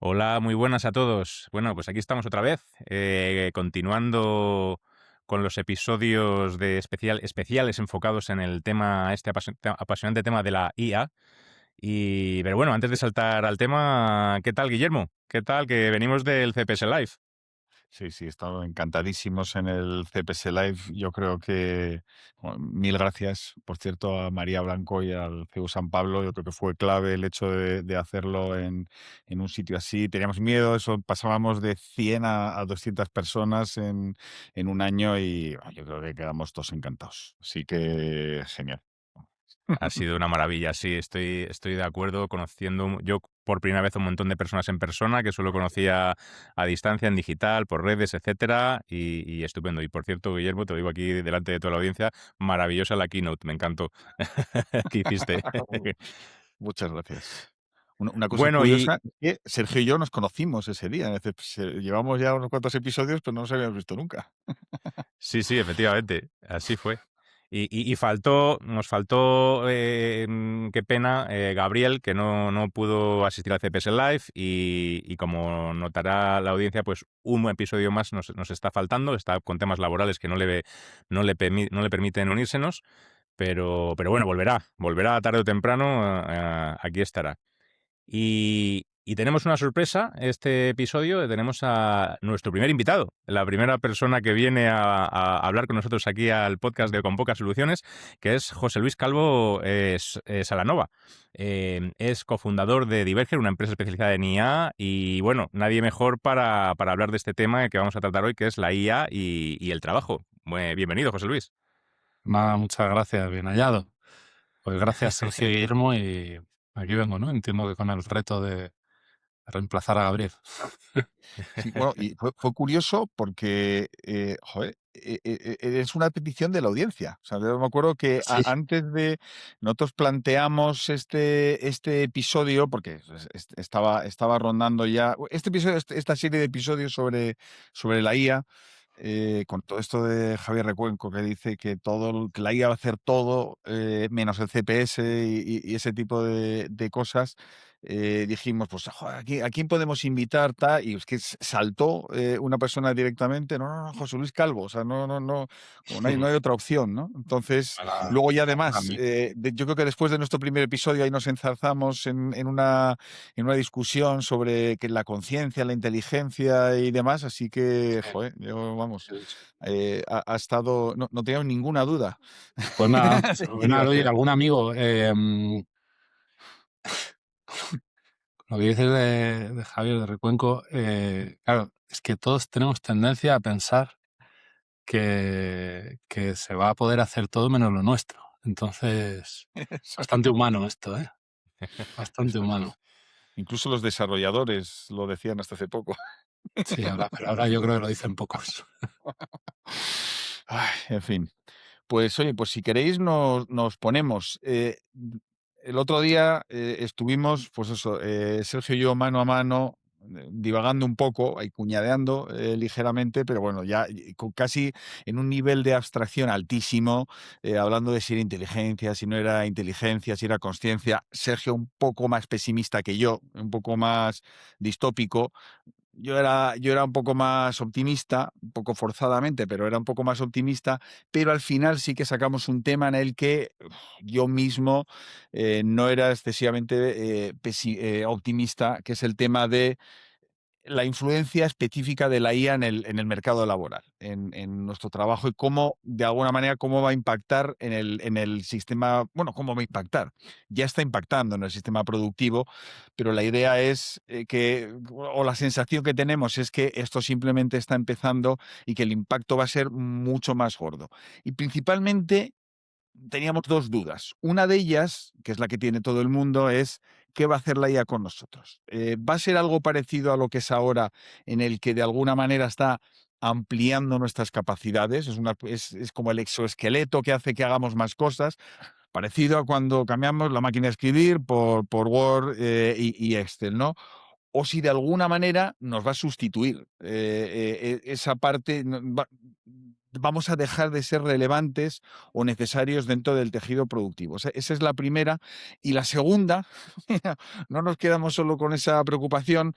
Hola, muy buenas a todos. Bueno, pues aquí estamos otra vez, continuando con los episodios de especiales enfocados en el tema, apasionante tema de la IA. Pero bueno, antes de saltar al tema, ¿qué tal, Guillermo? ¿Qué tal? Que venimos del CPS Live. Sí, sí, estamos encantadísimos en el CPS Live. Yo creo que, bueno, mil gracias, por cierto, a María Blanco y al CEU San Pablo. Yo creo que fue clave el hecho de hacerlo en un sitio así. Teníamos miedo, eso pasábamos de 100 a 200 personas en un año y yo creo que quedamos todos encantados. Así que genial. Ha sido una maravilla, sí, estoy de acuerdo, conociendo yo por primera vez un montón de personas en persona que solo conocía a distancia, en digital, por redes, etcétera, y estupendo. Y por cierto, Guillermo, te lo digo aquí delante de toda la audiencia, maravillosa la keynote, me encantó. ¿Qué hiciste? Muchas gracias. Una cosa Bueno, y curiosa es que Sergio y yo nos conocimos ese día. Es decir, llevamos ya unos cuantos episodios, pero no nos habíamos visto nunca. sí, sí, efectivamente, así fue. Nos faltó, qué pena, Gabriel, que no pudo asistir al CPS Live y como notará la audiencia, pues un episodio más nos está faltando, está con temas laborales que no le permiten unírsenos, pero bueno, volverá tarde o temprano, aquí estará. Y tenemos una sorpresa, este episodio, tenemos a nuestro primer invitado, la primera persona que viene a hablar con nosotros aquí al podcast de Con Pocas Soluciones, que es José Luis Calvo Salanova. Es cofundador de Diverger, una empresa especializada en IA, y bueno, nadie mejor para hablar de este tema que vamos a tratar hoy, que es la IA y el trabajo. Bienvenido, José Luis. Nada, muchas gracias, bien hallado. Pues gracias, Sergio y Guillermo, y aquí vengo, ¿no? Entiendo que con el reto de reemplazar a Gabriel. Sí, bueno, y fue curioso porque, joder, es una petición de la audiencia. O sea, yo me acuerdo que Sí. antes de nosotros planteamos este episodio, porque estaba rondando ya, este episodio, esta serie de episodios sobre la IA, con todo esto de Javier Recuenco que dice que que la IA va a hacer todo, menos el CPS y ese tipo de cosas. Dijimos, pues, joder, ¿a quién podemos invitar? Y es que saltó una persona directamente, no, José Luis Calvo, o sea, no, como no hay otra opción, ¿no? Entonces, Para, luego ya para además, mí. yo creo que después de nuestro primer episodio ahí nos enzarzamos en una discusión sobre que la conciencia, la inteligencia y demás, así que, Sí, joder, yo, vamos, sí, sí. ha estado, no teníamos ninguna duda Pues nada, de que iba a fenomenal. Oye, ser. algún amigo, lo que dices de Javier de Recuenco, claro, es que todos tenemos tendencia a pensar que se va a poder hacer todo menos lo nuestro. Entonces, Eso, bastante humano esto, ¿eh? Bastante eso es. humano. Incluso los desarrolladores lo decían hasta hace poco. Sí, pero ahora yo creo que lo dicen pocos. Ay, en fin. Pues oye, pues si queréis nos ponemos. El otro día estuvimos, pues eso, Sergio y yo mano a mano, divagando un poco, y cuñadeando ligeramente, pero bueno, ya casi en un nivel de abstracción altísimo, hablando de si era inteligencia, si no era inteligencia, si era consciencia. Sergio un poco más pesimista que yo, un poco más distópico. Yo era un poco más optimista, un poco forzadamente, pero era un poco más optimista, pero al final sí que sacamos un tema en el que yo mismo no era excesivamente optimista, que es el tema de la influencia específica de la IA en el mercado laboral, en nuestro trabajo y cómo, de alguna manera, cómo va a impactar en el sistema, bueno, cómo va a impactar. Ya está impactando en el sistema productivo, pero la idea es o la sensación que tenemos es que esto simplemente está empezando y que el impacto va a ser mucho más gordo. Y principalmente teníamos dos dudas. Una de ellas, que es la que tiene todo el mundo, es ¿qué va a hacer la IA con nosotros? ¿Va a ser algo parecido a lo que es ahora, en el que de alguna manera está ampliando nuestras capacidades? Es como el exoesqueleto que hace que hagamos más cosas, parecido a cuando cambiamos la máquina de escribir por Word y Excel, ¿no? O si de alguna manera nos va a sustituir esa parte, vamos a dejar de ser relevantes o necesarios dentro del tejido productivo. Esa es la primera. Y la segunda, no nos quedamos solo con esa preocupación,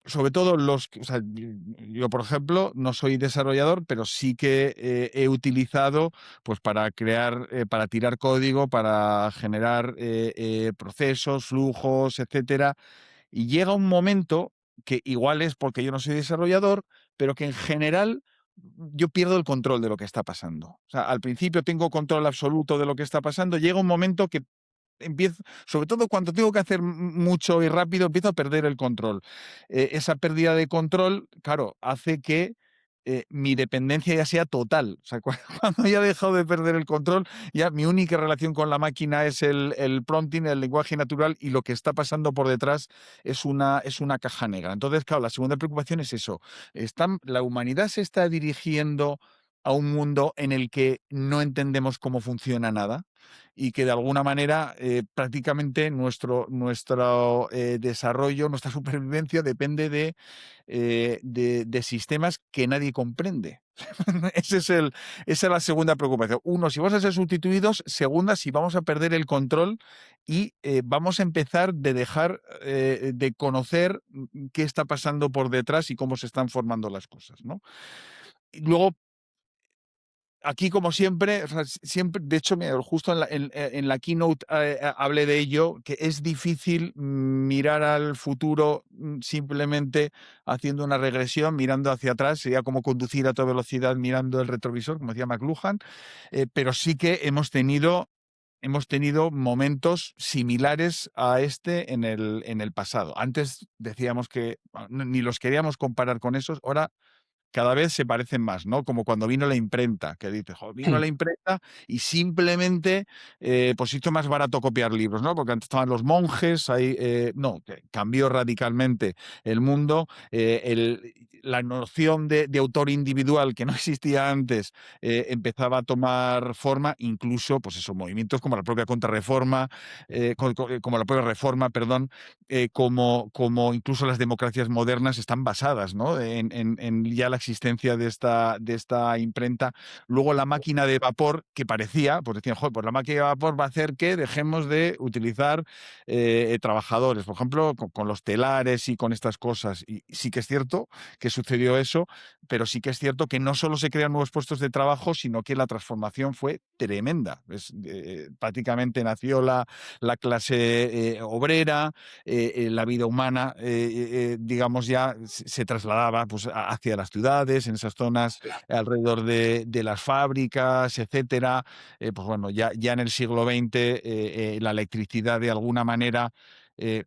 sobre todo o sea, yo, por ejemplo, no soy desarrollador, pero sí que he utilizado pues para crear, para tirar código, para generar procesos, flujos, etcétera. Y llega un momento que igual es porque yo no soy desarrollador, pero que en general yo pierdo el control de lo que está pasando. O sea, al principio tengo control absoluto de lo que está pasando, llega un momento que empiezo, sobre todo cuando tengo que hacer mucho y rápido, empiezo a perder el control. Esa pérdida de control, claro, hace que mi dependencia ya sea total. O sea, cuando ya he dejado de perder el control, ya mi única relación con la máquina es el prompting, el lenguaje natural, y lo que está pasando por detrás es una caja negra. Entonces, claro, la segunda preocupación es eso. La humanidad se está dirigiendo a un mundo en el que no entendemos cómo funciona nada y que de alguna manera prácticamente nuestro desarrollo, nuestra supervivencia depende de sistemas que nadie comprende. Esa es la segunda preocupación. Uno, si vamos a ser sustituidos. Segunda, si vamos a perder el control y vamos a empezar de dejar de conocer qué está pasando por detrás y cómo se están formando las cosas, ¿no? Y luego, aquí, como siempre, o sea, siempre, de hecho, mira, justo en la keynote hablé de ello, que es difícil mirar al futuro simplemente haciendo una regresión, mirando hacia atrás. Sería como conducir a toda velocidad mirando el retrovisor, como decía McLuhan, pero sí que hemos tenido momentos similares a este en el pasado. Antes decíamos que ni los queríamos comparar con esos. Ahora cada vez se parecen más, ¿no? Como cuando vino la imprenta, que dices: "Jo, vino la imprenta y simplemente, pues hizo más barato copiar libros", ¿no? Porque antes estaban los monjes ahí, no, que cambió radicalmente el mundo. La noción de autor individual, que no existía antes, empezaba a tomar forma. Incluso, pues eso, movimientos como la propia Contrarreforma, como la propia Reforma, perdón, como incluso las democracias modernas están basadas, ¿no? En ya la existencia de esta imprenta. Luego la máquina de vapor, que parecía, pues decían: "Joder, pues la máquina de vapor va a hacer que dejemos de utilizar trabajadores", por ejemplo, con los telares y con estas cosas. Y sí que es cierto que sucedió eso, pero sí que es cierto que no solo se crean nuevos puestos de trabajo, sino que la transformación fue tremenda. Prácticamente nació la clase obrera. La vida humana, digamos, ya se trasladaba pues, hacia las ciudades, en esas zonas alrededor de las fábricas, etcétera. Pues bueno, ya en el siglo XX la electricidad de alguna manera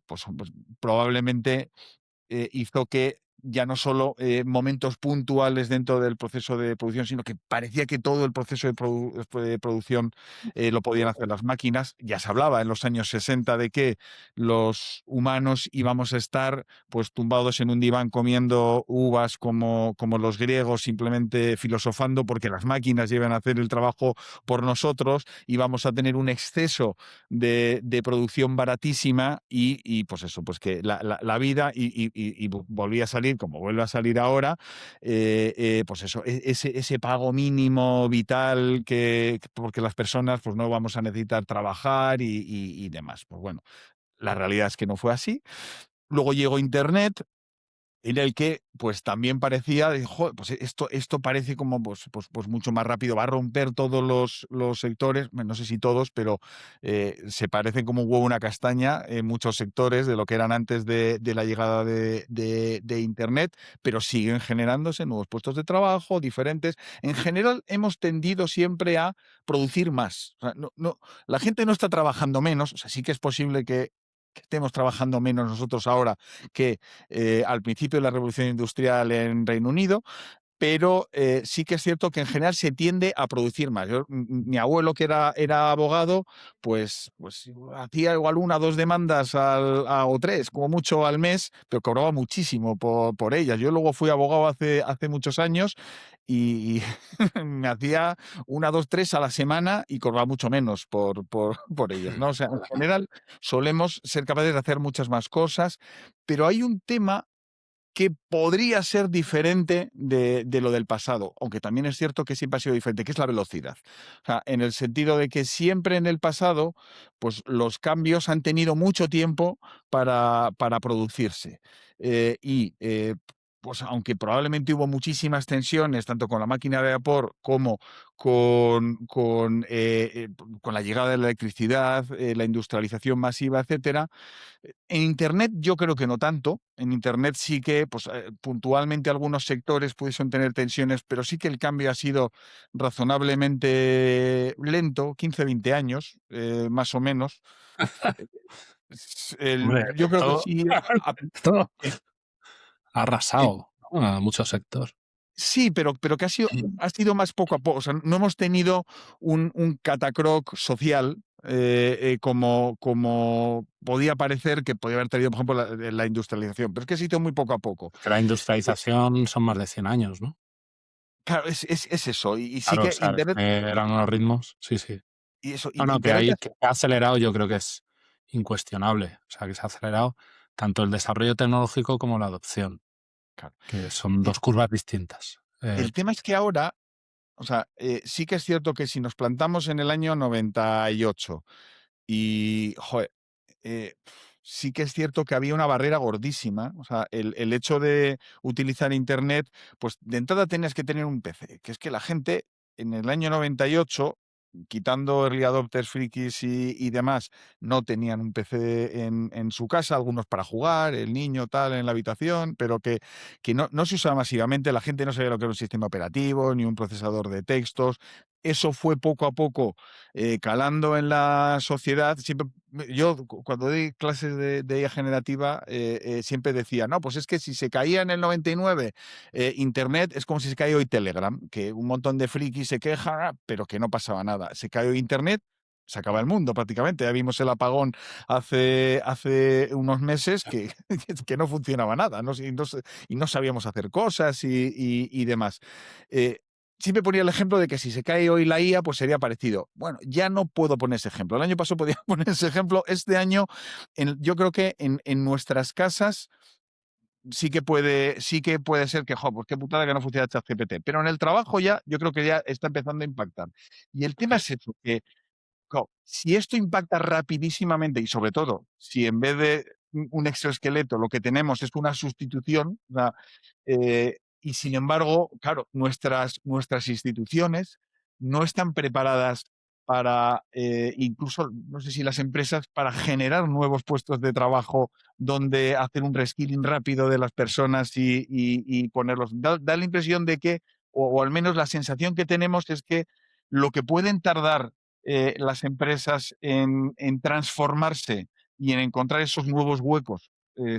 pues probablemente hizo que ya no solo momentos puntuales dentro del proceso de producción, sino que parecía que todo el proceso de producción lo podían hacer las máquinas. Ya se hablaba en los años 60 de que los humanos íbamos a estar pues tumbados en un diván comiendo uvas como los griegos, simplemente filosofando, porque las máquinas iban a hacer el trabajo por nosotros. Íbamos a tener un exceso de producción baratísima y pues eso, pues que la vida y volvía a salir, como vuelve a salir ahora, pues eso, ese pago mínimo vital porque las personas pues no vamos a necesitar trabajar y demás. Pues bueno, la realidad es que no fue así. Luego llegó Internet, en el que pues también parecía, pues esto parece como pues mucho más rápido, va a romper todos los sectores. Bueno, no sé si todos, pero se parecen como un huevo a una castaña en muchos sectores de lo que eran antes de la llegada de Internet, pero siguen generándose nuevos puestos de trabajo diferentes. En general hemos tendido siempre a producir más. O sea, la gente no está trabajando menos. O sea, sí que es posible que estemos trabajando menos nosotros ahora que al principio de la revolución industrial en Reino Unido, pero sí que es cierto que en general se tiende a producir más. Mi abuelo, que era abogado, pues hacía igual una o dos demandas o tres, como mucho al mes, pero cobraba muchísimo por ellas. Yo luego fui abogado hace muchos años y me hacía una, dos, tres a la semana y cobraba mucho menos por ellas, ¿no? O sea, en general solemos ser capaces de hacer muchas más cosas, pero hay un tema que podría ser diferente de lo del pasado, aunque también es cierto que siempre ha sido diferente, que es la velocidad. O sea, en el sentido de que siempre en el pasado, pues los cambios han tenido mucho tiempo para producirse. Pues aunque probablemente hubo muchísimas tensiones, tanto con la máquina de vapor como con la llegada de la electricidad, la industrialización masiva, etcétera, en Internet yo creo que no tanto. En Internet sí que pues, puntualmente algunos sectores pudiesen tener tensiones, pero sí que el cambio ha sido razonablemente lento, 15, 20 años, más o menos. Hombre, Yo creo que esto, sí. esto eh, ha eh, arrasado, ¿no?, a muchos sectores. Sí, pero que ha sido más poco a poco. O sea, no hemos tenido un catacroc social como podía parecer que podía haber tenido, por ejemplo, la industrialización. Pero es que ha sido muy poco a poco. Que la Eh, industrialización son más de 100 años, ¿no? Claro, es eso. Y sí Claro, o que sea, Internet, eran unos ritmos. Sí, sí. y eso, No, no, que Internet ahí que ha acelerado, yo creo que es incuestionable. O sea, que se ha acelerado tanto el desarrollo tecnológico como la adopción, claro. que son Eh, dos curvas distintas. el tema es que ahora, o sea, sí que es cierto que si nos plantamos en el año 98 joder, eh, sí que es cierto que había una barrera gordísima. O sea, el hecho de utilizar Internet, pues de entrada tenías que tener un PC, que es que la gente en el año 98, quitando early adopters, frikis y demás, no tenían un PC en su casa, algunos para jugar, el niño tal en la habitación, pero que no se usaba masivamente, la gente no sabía lo que era un sistema operativo, ni un procesador de textos. Eso fue poco a poco calando en la sociedad. Yo cuando doy clases de IA generativa siempre decía, no, pues es que si se caía en el 99 Internet es como si se cae hoy Telegram, que un montón de frikis se quejan, pero que no pasaba nada. Se cae hoy Internet, se acaba el mundo prácticamente. Ya vimos el apagón hace unos meses que no funcionaba nada, ¿no? Y no sabíamos hacer cosas y demás. Eh, Siempre ponía el ejemplo de que si se cae hoy la IA, pues sería parecido. Bueno, ya no puedo poner ese ejemplo. El año pasado podía poner ese ejemplo. Este año, yo creo que en nuestras casas sí que puede ser que, jo, pues qué putada que no funciona ChatGPT. Pero en el trabajo ya, yo creo que ya está empezando a impactar. Y el tema es eso, que si esto impacta rapidísimamente y sobre todo, si en vez de un exoesqueleto lo que tenemos es una sustitución, o sea, y sin embargo, claro, nuestras instituciones no están preparadas para, incluso, no sé si las empresas, para generar nuevos puestos de trabajo donde hacer un reskilling rápido de las personas y ponerlos. Da la impresión de que, o al menos la sensación que tenemos es que lo que pueden tardar las empresas en transformarse y en encontrar esos nuevos huecos,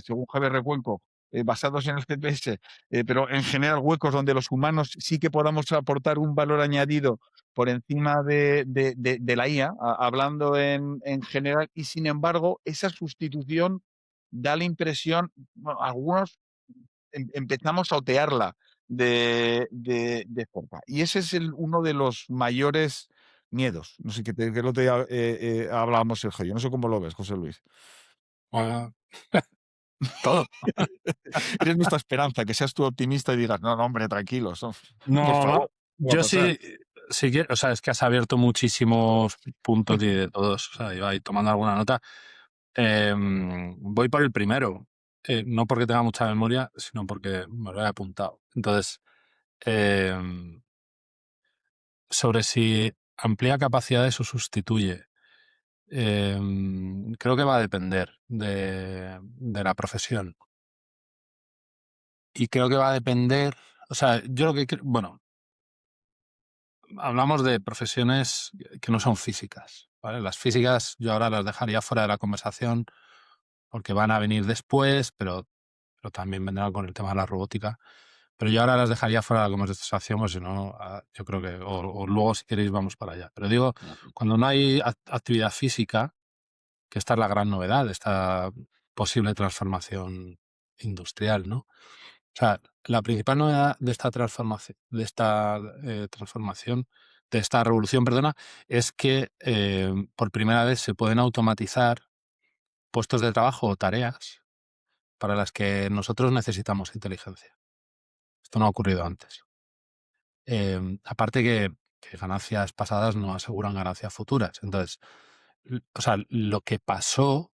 según Javier Recuenco, basados en el CPS, pero en general huecos donde los humanos sí que podamos aportar un valor añadido por encima de la IA, hablando en general, y sin embargo, esa sustitución da la impresión, bueno, algunos empezamos a otearla de cerca. Y ese es uno de los mayores miedos. No sé que el otro día hablábamos, Sergio. Yo no sé cómo lo ves, José Luis. Bueno, todo. Eres nuestra esperanza, que seas tú optimista y digas, no, no, hombre, tranquilos, no, por No, no. favor, ¿qué va a Yo pasar? sí, sí que, o sea, es que has abierto muchísimos puntos y de todos. O sea, iba ahí tomando alguna nota. Voy por el primero. No porque tenga mucha memoria, sino porque me lo he apuntado. Entonces, em, sobre si amplía capacidades o sustituye. Creo que va a depender de la profesión. Y creo que va a depender, o sea, yo lo que bueno, hablamos de profesiones que no son físicas, ¿vale? Las físicas yo ahora las dejaría fuera de la conversación porque van a venir después, pero también vendrán con el tema de la robótica. Pero yo ahora las dejaría fuera de la conversación, o si no, yo creo que, o luego si queréis vamos para allá. Pero digo, cuando no hay actividad física, que esta es la gran novedad de esta posible transformación industrial, ¿no? O sea, la principal novedad de esta transformación, de esta revolución, perdona, es que por primera vez se pueden automatizar puestos de trabajo o tareas para las que nosotros necesitamos inteligencia. Esto no ha ocurrido antes. Aparte que ganancias pasadas no aseguran ganancias futuras. Entonces, o sea, lo que pasó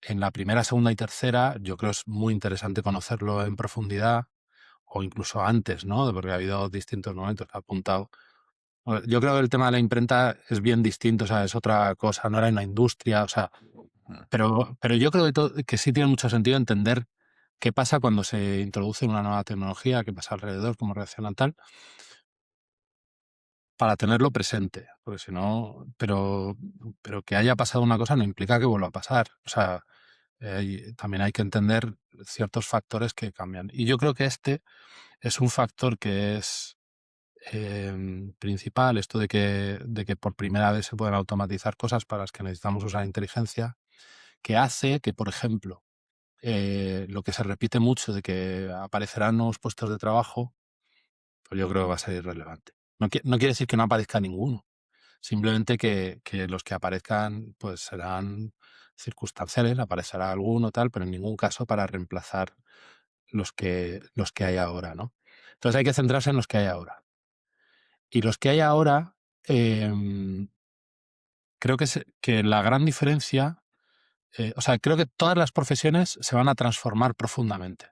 en la primera, segunda y tercera, yo creo es muy interesante conocerlo en profundidad, o incluso antes, ¿no? Porque ha habido distintos momentos que ha apuntado. Yo creo que el tema de la imprenta es bien distinto, o sea, es otra cosa, no era una industria, o sea, pero yo creo que sí tiene mucho sentido entender qué pasa cuando se introduce una nueva tecnología, qué pasa alrededor, cómo reacciona tal, para tenerlo presente, porque si no, pero que haya pasado una cosa no implica que vuelva a pasar. O sea, también hay que entender ciertos factores que cambian. Y yo creo que este es un factor que es principal, esto de que por primera vez se pueden automatizar cosas para las que necesitamos usar inteligencia, que hace que, por ejemplo, lo que se repite mucho de que aparecerán nuevos puestos de trabajo, pues yo creo que va a ser irrelevante. No quiere decir que no aparezca ninguno, simplemente que los que aparezcan pues serán circunstanciales, aparecerá alguno tal, pero en ningún caso para reemplazar los que hay ahora, ¿no? Entonces hay que centrarse en los que hay ahora. Y los que hay ahora, creo que la gran diferencia, o sea, creo que todas las profesiones se van a transformar profundamente.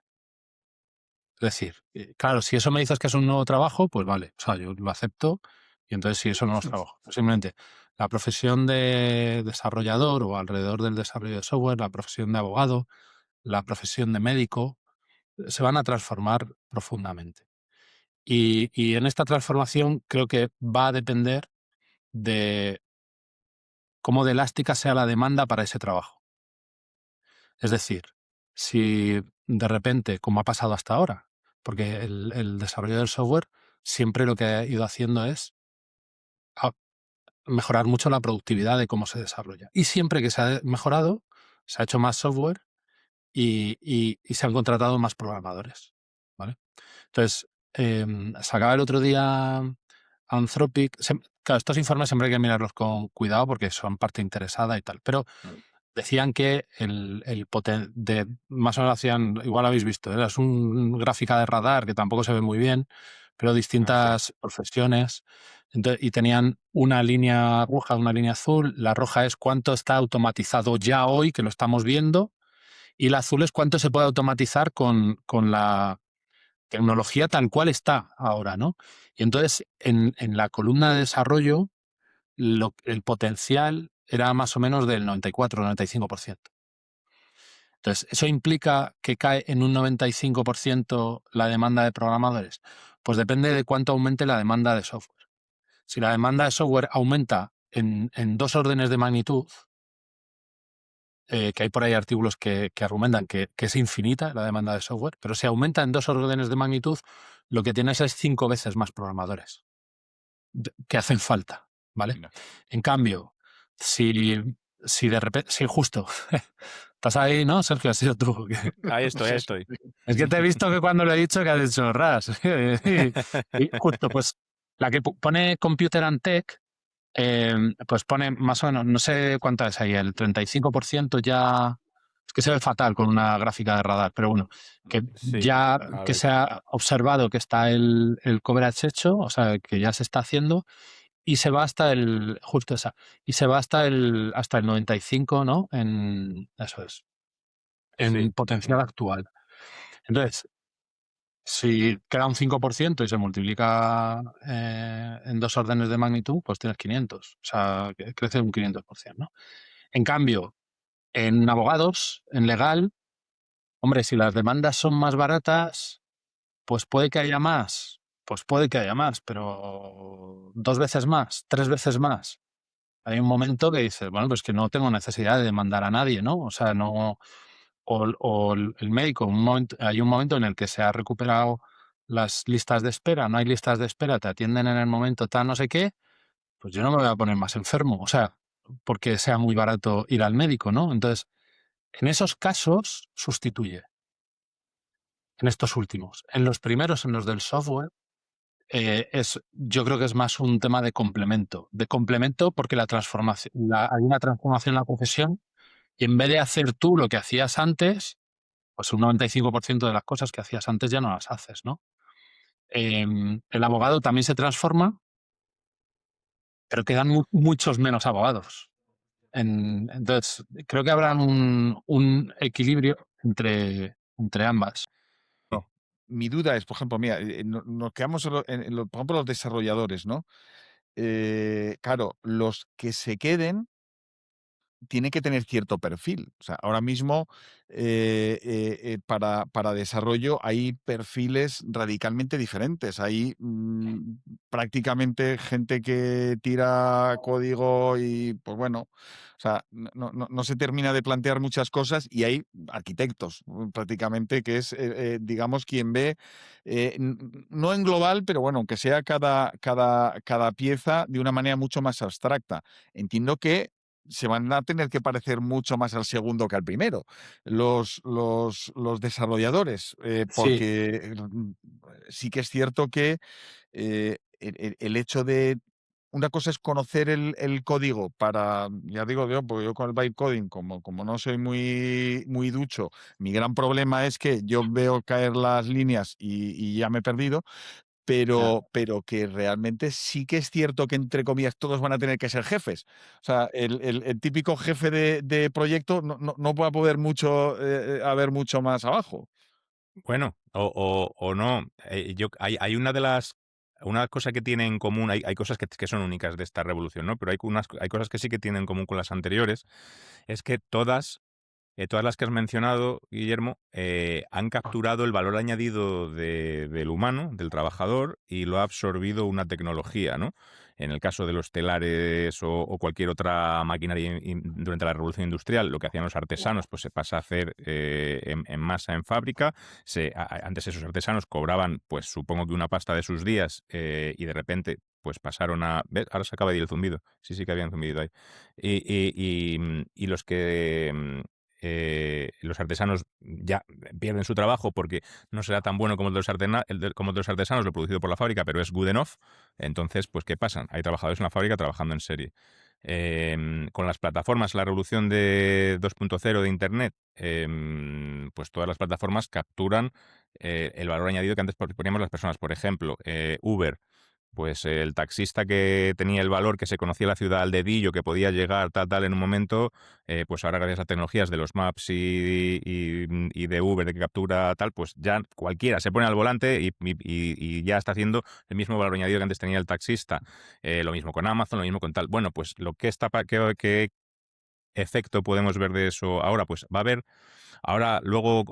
Es decir, claro, si eso me dices que es un nuevo trabajo, pues vale, o sea, yo lo acepto y entonces sí, eso no es trabajo. Simplemente la profesión de desarrollador o alrededor del desarrollo de software, la profesión de abogado, la profesión de médico, se van a transformar profundamente. Y en esta transformación creo que va a depender de cómo de elástica sea la demanda para ese trabajo. Es decir, si de repente, como ha pasado hasta ahora, porque el desarrollo del software siempre lo que ha ido haciendo es mejorar mucho la productividad de cómo se desarrolla. Y siempre que se ha mejorado, se ha hecho más software y se han contratado más programadores, ¿vale? Entonces, sacaba el otro día Anthropic. Claro, estos informes siempre hay que mirarlos con cuidado porque son parte interesada y tal, pero decían que más o menos hacían, igual habéis visto, es una gráfica de radar que tampoco se ve muy bien, pero distintas profesiones. Y tenían una línea roja, una línea azul. La roja es cuánto está automatizado ya hoy, que lo estamos viendo, y la azul es cuánto se puede automatizar con la tecnología tal cual está ahora, ¿no? Y entonces, en la columna de desarrollo, el potencial era más o menos del 94-95%. Entonces, ¿eso implica que cae en un 95% la demanda de programadores? Pues depende de cuánto aumente la demanda de software. Si la demanda de software aumenta en 2 órdenes de magnitud, que hay por ahí artículos que argumentan que es infinita la demanda de software, pero si aumenta en 2 órdenes de magnitud, lo que tienes es 5 veces más programadores que hacen falta, ¿vale? Mira. En cambio, si de repente, si justo, estás ahí, ¿no, Sergio? Has sido tú. Ahí estoy. Es que te he visto que cuando lo he dicho que has dicho ras. Y justo, pues la que pone Computer and Tech, pues pone más o menos, no sé cuánto es ahí, el 35% ya. Es que se ve fatal con una gráfica de radar, pero bueno, que Sí, ya a que ver. se ha observado que está el coverage hecho, o sea, que ya se está haciendo, y se va hasta justo esa, y se va hasta el 95, ¿no? Eso es, en Sí, potencial actual. Entonces, si queda un 5% y se multiplica en 2 órdenes de magnitud, pues tienes 500. O sea, que crece un 500%, ¿no? En cambio, en abogados, en legal, hombre, si las demandas son más baratas, pues puede que haya más. Pues puede que haya más, pero 2 veces más, 3 veces más. Hay un momento que dices, bueno, pues que no tengo necesidad de demandar a nadie, ¿no? O sea, no. O el médico, hay un momento en el que se ha recuperado las listas de espera, no hay listas de espera, te atienden en el momento tal, no sé qué, pues yo no me voy a poner más enfermo, o sea, porque sea muy barato ir al médico, ¿no? Entonces, en esos casos, sustituye, en estos últimos. En los primeros, en los del software, yo creo que es más un tema de complemento porque hay una transformación en la profesión y en vez de hacer tú lo que hacías antes, pues un 95% de las cosas que hacías antes ya no las haces, ¿no? El abogado también se transforma, pero quedan muchos menos abogados. Entonces, creo que habrá un equilibrio entre ambas. Mi duda es, por ejemplo, mira, nos quedamos por ejemplo, los desarrolladores, ¿no? Claro, los que se queden tiene que tener cierto perfil. O sea, ahora mismo para desarrollo hay perfiles radicalmente diferentes. Hay prácticamente gente que tira código y, pues bueno, o sea, no se termina de plantear muchas cosas y hay arquitectos prácticamente que es, digamos, quien ve, no en global, pero bueno, aunque sea cada pieza de una manera mucho más abstracta. Entiendo que se van a tener que parecer mucho más al segundo que al primero, los desarrolladores, Sí, porque sí que es cierto que el hecho de... Una cosa es conocer el código para, ya digo yo, porque yo con el bytecoding, como no soy muy ducho, mi gran problema es que yo veo caer las líneas y ya me he perdido, ya. pero que realmente sí que es cierto que, entre comillas, todos van a tener que ser jefes. O sea, el típico jefe de proyecto no va a poder haber mucho más abajo. Bueno, o no. Hay una cosa que tiene en común, hay cosas que son únicas de esta revolución, ¿no? Pero hay cosas que sí que tienen en común con las anteriores, es que todas las que has mencionado, Guillermo, han capturado el valor añadido del humano, del trabajador, y lo ha absorbido una tecnología, ¿no? En el caso de los telares o cualquier otra maquinaria durante la revolución industrial, lo que hacían los artesanos, pues se pasa a hacer en masa en fábrica. Antes esos artesanos cobraban, pues supongo que una pasta de sus días, y de repente pues pasaron a... ¿Ves? Ahora se acaba de ir el zumbido. Sí, sí que había un zumbido ahí. Y los que los artesanos ya pierden su trabajo porque no será tan bueno como como el de los artesanos, lo producido por la fábrica, pero es good enough. Entonces, pues, ¿qué pasa? Hay trabajadores en la fábrica trabajando en serie. Con las plataformas, la revolución de 2.0 de Internet, pues todas las plataformas capturan el valor añadido que antes poníamos las personas. Por ejemplo, Uber. Pues el taxista que tenía el valor, que se conocía la ciudad al dedillo, que podía llegar tal en un momento, pues ahora gracias a tecnologías de los Maps y de Uber de que captura tal, pues ya cualquiera se pone al volante y ya está haciendo el mismo valor añadido que antes tenía el taxista. Lo mismo con Amazon, lo mismo con tal. Bueno, pues ¿qué efecto podemos ver de eso ahora? Pues va a haber... Ahora, luego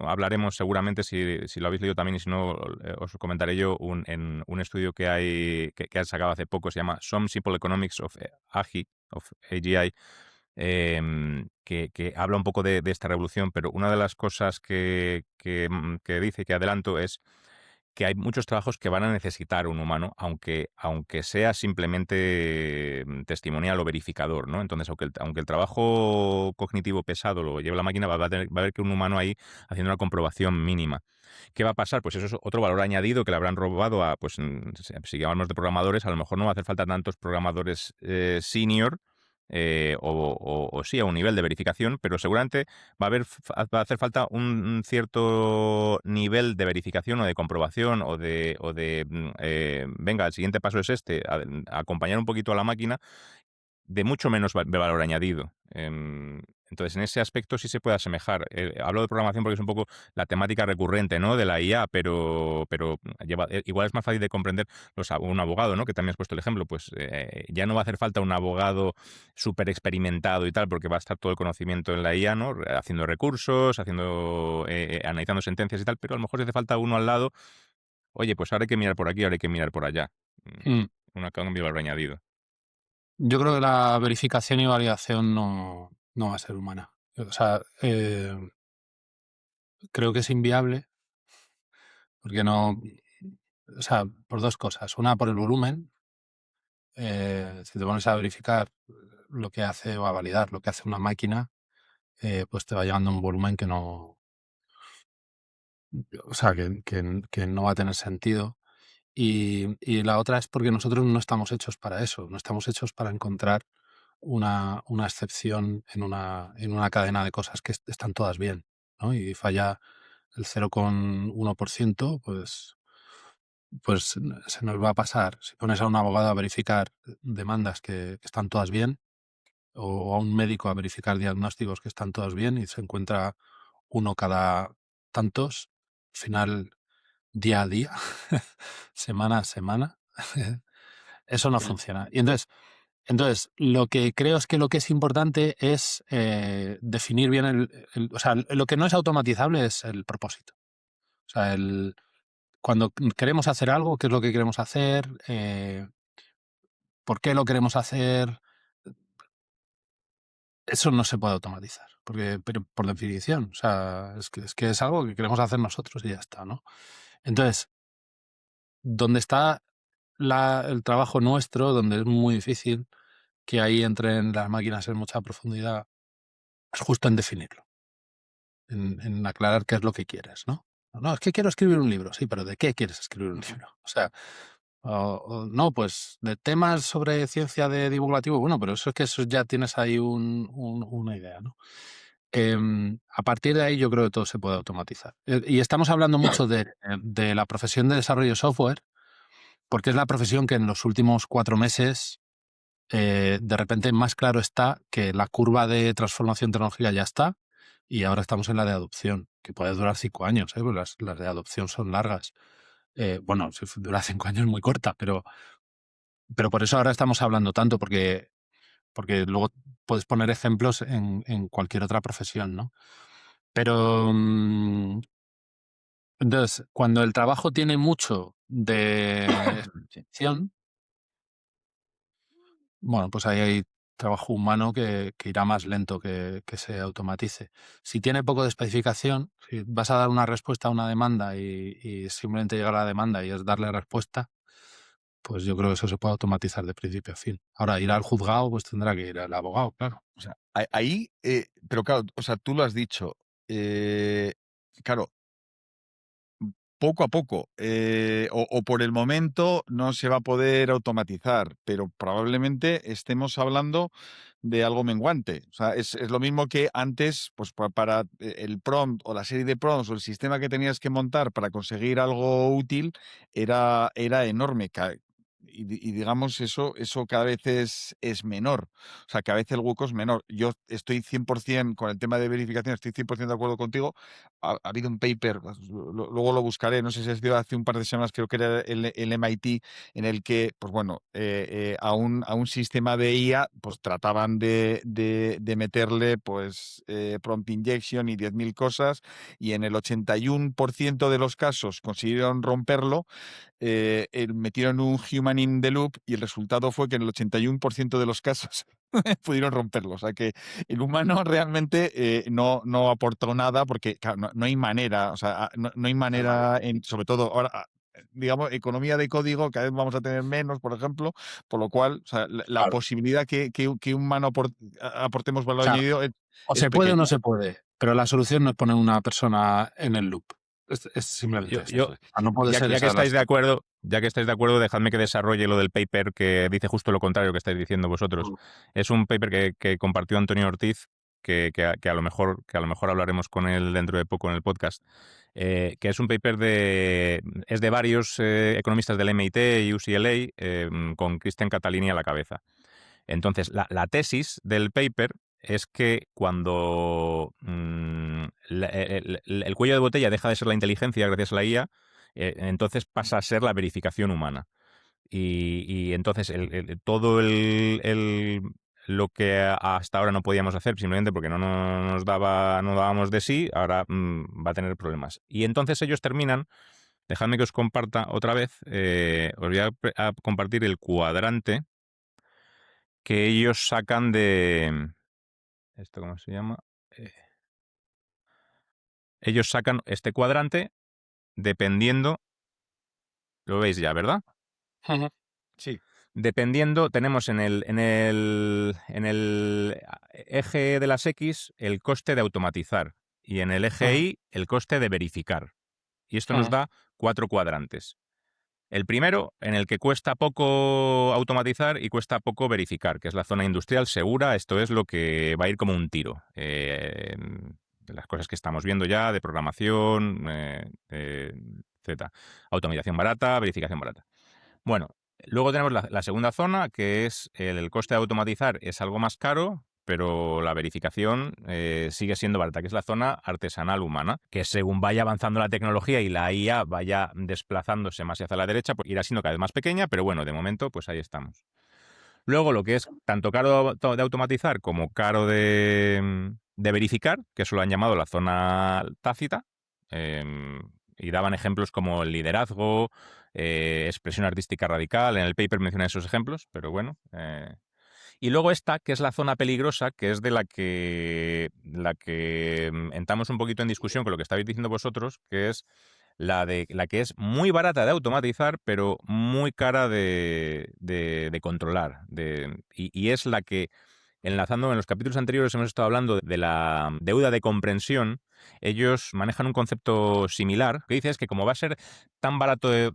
hablaremos seguramente, si lo habéis leído también, y si no, os comentaré yo en un estudio que han sacado hace poco, se llama Some Simple Economics of AGI, que habla un poco de esta revolución, pero una de las cosas que dice, que adelanto, es que hay muchos trabajos que van a necesitar un humano, aunque sea simplemente testimonial o verificador, ¿no? Entonces, aunque el trabajo cognitivo pesado lo lleve la máquina, va a haber que un humano ahí haciendo una comprobación mínima. ¿Qué va a pasar? Pues eso es otro valor añadido que le habrán robado a, pues, si hablamos de programadores, a lo mejor no va a hacer falta tantos programadores senior, o sí, a un nivel de verificación, pero seguramente va a hacer falta un cierto nivel de verificación o de comprobación venga, el siguiente paso es este, acompañar un poquito a la máquina de mucho menos de valor añadido. Entonces, en ese aspecto sí se puede asemejar. Hablo de programación porque es un poco la temática recurrente, ¿no?, de la IA, pero igual es más fácil de comprender un abogado, ¿no?, que también has puesto el ejemplo, pues ya no va a hacer falta un abogado súper experimentado y tal, porque va a estar todo el conocimiento en la IA, ¿no?, haciendo recursos, analizando sentencias y tal, pero a lo mejor si hace falta uno al lado, oye, pues ahora hay que mirar por aquí, ahora hay que mirar por allá. Mm. Un cambio de valor añadido. Yo creo que la verificación y validación no va a ser humana. O sea, creo que es inviable porque no... O sea, por dos cosas. Una, por el volumen. Si te pones a verificar lo que hace o a validar lo que hace una máquina, pues te va llegando un volumen que no... O sea, que no va a tener sentido. Y la otra es porque nosotros no estamos hechos para eso. No estamos hechos para encontrar una excepción en una cadena de cosas que están todas bien. ¿no? Y falla el 0,1%, pues se nos va a pasar. Si pones a un abogado a verificar demandas que están todas bien, o a un médico a verificar diagnósticos que están todos bien y se encuentra uno cada tantos, al final, día a día, semana a semana, eso no funciona. Y entonces, lo que creo es que lo que es importante es definir bien o sea, lo que no es automatizable es el propósito. O sea, cuando queremos hacer algo, qué es lo que queremos hacer, por qué lo queremos hacer, eso no se puede automatizar, pero por definición, o sea, es que es algo que queremos hacer nosotros y ya está, ¿no? Entonces, donde está el trabajo nuestro, donde es muy difícil que ahí entren las máquinas en mucha profundidad, es justo en definirlo, en aclarar qué es lo que quieres, ¿no? No, es que quiero escribir un libro, sí, pero ¿de qué quieres escribir un libro? O sea, no, pues de temas sobre ciencia de divulgativo, bueno, pero eso es que eso ya tienes ahí una idea, ¿no? A partir de ahí yo creo que todo se puede automatizar. Y estamos hablando mucho de la profesión de desarrollo de software, porque es la profesión que en los últimos 4 meses, de repente más claro está que la curva de transformación tecnológica ya está y ahora estamos en la de adopción, que puede durar 5 años, pues las de adopción son largas. Bueno, si dura 5 años es muy corta, pero por eso ahora estamos hablando tanto, porque luego puedes poner ejemplos en cualquier otra profesión, ¿no? Pero entonces, cuando el trabajo tiene mucho de Sí. especialización, bueno, pues ahí hay trabajo humano que irá más lento que se automatice. Si tiene poco de especificación, si vas a dar una respuesta a una demanda y simplemente llega la demanda y es darle respuesta, pues yo creo que eso se puede automatizar de principio a fin. Ahora, ir al juzgado, pues tendrá que ir el abogado, claro. O sea, ahí, pero claro, o sea, tú lo has dicho. Claro, poco a poco, o por el momento no se va a poder automatizar, pero probablemente estemos hablando de algo menguante. O sea, es lo mismo que antes, pues para el prompt o la serie de prompts o el sistema que tenías que montar para conseguir algo útil era enorme. Y digamos, eso cada vez es menor. O sea, cada vez el hueco es menor. Yo estoy 100% con el tema de verificación, estoy 100% de acuerdo contigo. Ha habido un paper, luego lo buscaré, no sé si ha sido hace un par de semanas, creo que era el MIT, en el que, pues bueno, a un sistema de IA, pues trataban de meterle, pues, prompt injection y 10.000 cosas, y en el 81% de los casos consiguieron romperlo, metieron un human in the loop y el resultado fue que en el 81% de los casos pudieron romperlo. O sea que el humano realmente no aportó nada porque claro, no hay manera, o sea, no hay manera, sobre todo ahora, digamos, economía de código, cada vez vamos a tener menos, por ejemplo, por lo cual, o sea, la Claro. posibilidad que un humano aportemos O valor sea, añadido o es se puede o no pequeña. se puede, pero la solución no es poner una persona en el loop. Es simplemente esto. Yo, O sea, no puede ser ya que esa la estáis de solución. acuerdo, dejadme que desarrolle lo del paper que dice justo lo contrario que estáis diciendo vosotros. Es un paper que compartió Antonio Ortiz, que a lo mejor hablaremos con él dentro de poco en el podcast, que es un paper es de varios economistas del MIT y UCLA, con Cristian Catalini a la cabeza. Entonces, la tesis del paper es que cuando el cuello de botella deja de ser la inteligencia gracias a la IA, entonces pasa a ser la verificación humana. Y entonces todo lo que hasta ahora no podíamos hacer simplemente porque no dábamos de sí, ahora va a tener problemas. Y entonces ellos terminan, dejadme que os comparta otra vez, os voy a compartir el cuadrante que ellos sacan de... ¿Esto cómo se llama? Ellos sacan este cuadrante dependiendo... Lo veis ya, ¿verdad? Ujú. Sí. Dependiendo, tenemos en el eje de las X el coste de automatizar y en el eje Ujú. Y el coste de verificar. Y esto nos Ujú. da 4 cuadrantes. El primero, en el que cuesta poco automatizar y cuesta poco verificar, que es la zona industrial segura, esto es lo que va a ir como un tiro. de las cosas que estamos viendo ya, de programación, etc. Automatización barata, verificación barata. Bueno, luego tenemos la segunda zona, que es el coste de automatizar es algo más caro, pero la verificación sigue siendo barata, que es la zona artesanal humana, que según vaya avanzando la tecnología y la IA vaya desplazándose más hacia la derecha, pues irá siendo cada vez más pequeña, pero bueno, de momento, pues ahí estamos. Luego, lo que es tanto caro de automatizar como caro de verificar, que eso lo han llamado la zona tácita, y daban ejemplos como el liderazgo, expresión artística radical. En el paper mencioné esos ejemplos, pero bueno. Y luego esta, que es la zona peligrosa, que es de la que entramos un poquito en discusión con lo que estabais diciendo vosotros, que es la que es muy barata de automatizar, pero muy cara de controlar. Y es la que, enlazando en los capítulos anteriores, hemos estado hablando de la deuda de comprensión. Ellos manejan un concepto similar, que dice es que como va a ser tan barato de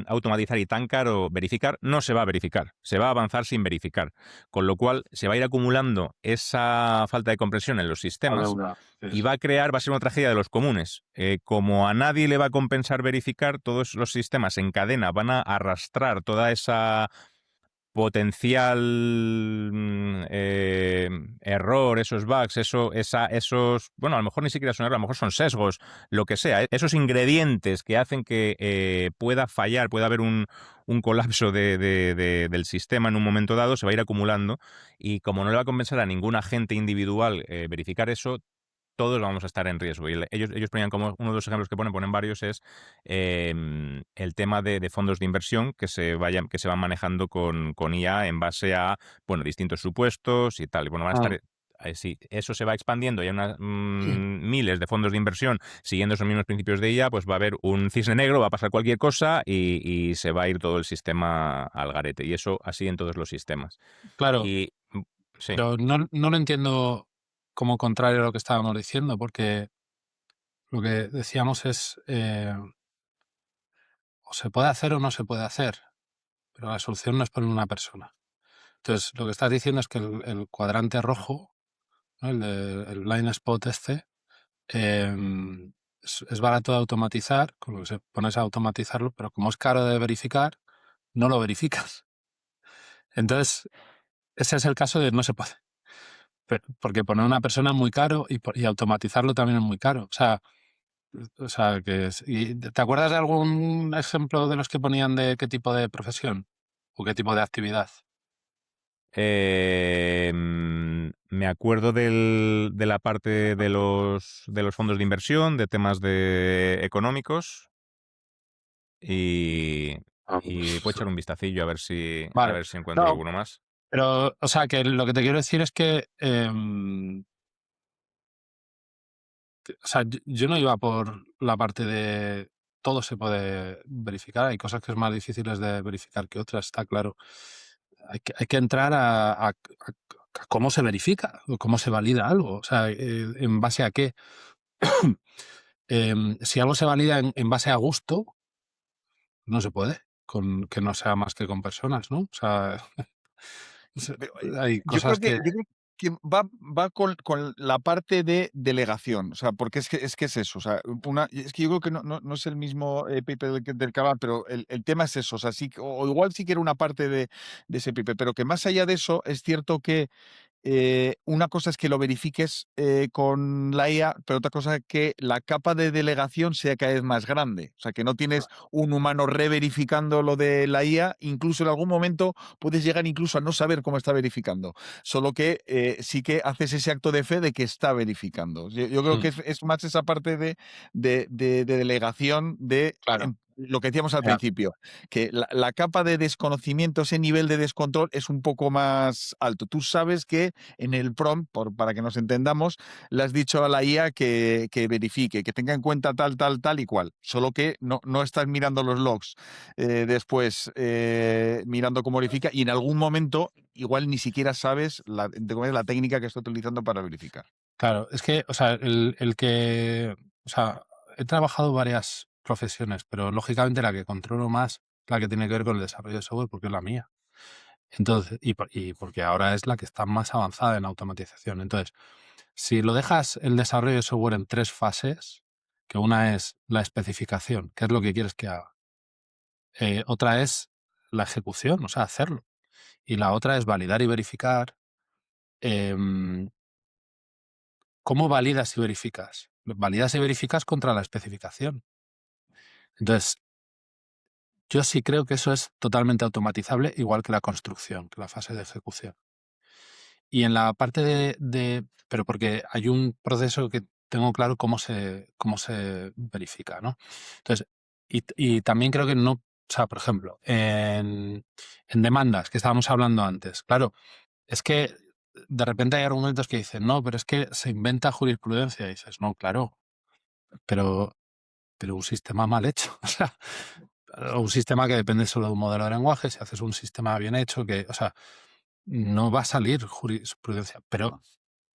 automatizar y tan caro verificar, no se va a verificar, se va a avanzar sin verificar, con lo cual se va a ir acumulando esa falta de comprensión en los sistemas y va a ser una tragedia de los comunes. Como a nadie le va a compensar verificar, todos los sistemas en cadena van a arrastrar toda esa potencial error, esos bugs, esos, bueno, a lo mejor ni siquiera son errores, a lo mejor son sesgos, lo que sea, esos ingredientes que hacen que pueda fallar, pueda haber un colapso del sistema en un momento dado, se va a ir acumulando y como no le va a compensar a ningún agente individual verificar eso, todos vamos a estar en riesgo. Y ellos ponían como uno de los ejemplos que ponen varios es el tema de fondos de inversión que se van manejando con IA en base a bueno, distintos supuestos y tal. Y bueno, van a estar. Si eso se va expandiendo y hay miles de fondos de inversión siguiendo esos mismos principios de IA, pues va a haber un cisne negro, va a pasar cualquier cosa y se va a ir todo el sistema al garete. Y eso así en todos los sistemas. Claro, Y sí. pero no lo entiendo como contrario a lo que estábamos diciendo, porque lo que decíamos es o se puede hacer o no se puede hacer, pero la solución no es poner una persona. Entonces, lo que estás diciendo es que el cuadrante rojo, ¿no? El blind spot es barato de automatizar, con lo que se pones a automatizarlo, pero como es caro de verificar, no lo verificas. Entonces, ese es el caso de no se puede. Porque poner una persona es muy caro y automatizarlo también es muy caro. O sea ¿te acuerdas de algún ejemplo de los que ponían de qué tipo de profesión o qué tipo de actividad? Me acuerdo de la parte de los fondos de inversión, de temas económicos y puedo echar un vistacillo a ver si Vale. encuentro No, alguno más. pero, o sea, que lo que te quiero decir es que, o sea, yo no iba por la parte de todo se puede verificar. Hay cosas que es más difíciles de verificar que otras, está claro. Hay que entrar a cómo se verifica o cómo se valida algo. O sea, en base a qué. Si algo se valida en base a gusto, no se puede, con que no sea más que con personas, ¿no? O sea, Pero, hay yo creo cosas que, que... yo creo que va con la parte de delegación, o sea, porque es que es eso, o sea, es que yo creo que no es el mismo paper del que habla, pero el tema es eso, o sea, sí, o igual sí que era una parte de ese paper, pero que más allá de eso, es cierto que una cosa es que lo verifiques con la IA, pero otra cosa es que la capa de delegación sea cada vez más grande. O sea, que no tienes un humano reverificando lo de la IA, incluso en algún momento puedes llegar incluso a no saber cómo está verificando. Solo que sí que haces ese acto de fe de que está verificando. Yo creo que es más esa parte de delegación de Claro. lo que decíamos al Ya. principio, que la capa de desconocimiento, ese nivel de descontrol es un poco más alto. Tú sabes que en el prompt, para que nos entendamos, le has dicho a la IA que verifique, que tenga en cuenta tal y cual. Solo que no estás mirando los logs después, mirando cómo verifica, y en algún momento igual ni siquiera sabes la técnica que está utilizando para verificar. Claro, es que, o sea, o sea, he trabajado varias profesiones, pero lógicamente la que controlo más es la que tiene que ver con el desarrollo de software porque es la mía. Entonces, y porque ahora es la que está más avanzada en automatización. Entonces, si lo dejas el desarrollo de software en 3 fases, que una es la especificación, qué es lo que quieres que haga. Otra es la ejecución, o sea, hacerlo. Y la otra es validar y verificar. em, ¿Cómo validas y verificas? Validas y verificas contra la especificación. Entonces, yo sí creo que eso es totalmente automatizable, igual que la construcción, que la fase de ejecución. Y en la parte pero porque hay un proceso que tengo claro cómo se verifica, ¿no? Entonces, y también creo que no, o sea, por ejemplo, en demandas que estábamos hablando antes, claro, es que de repente hay argumentos que dicen, no, pero es que se inventa jurisprudencia. Y dices, no, claro, pero, pero un sistema mal hecho. O sea, un sistema que depende solo de un modelo de lenguaje, si haces un sistema bien hecho, o sea, no va a salir jurisprudencia. Pero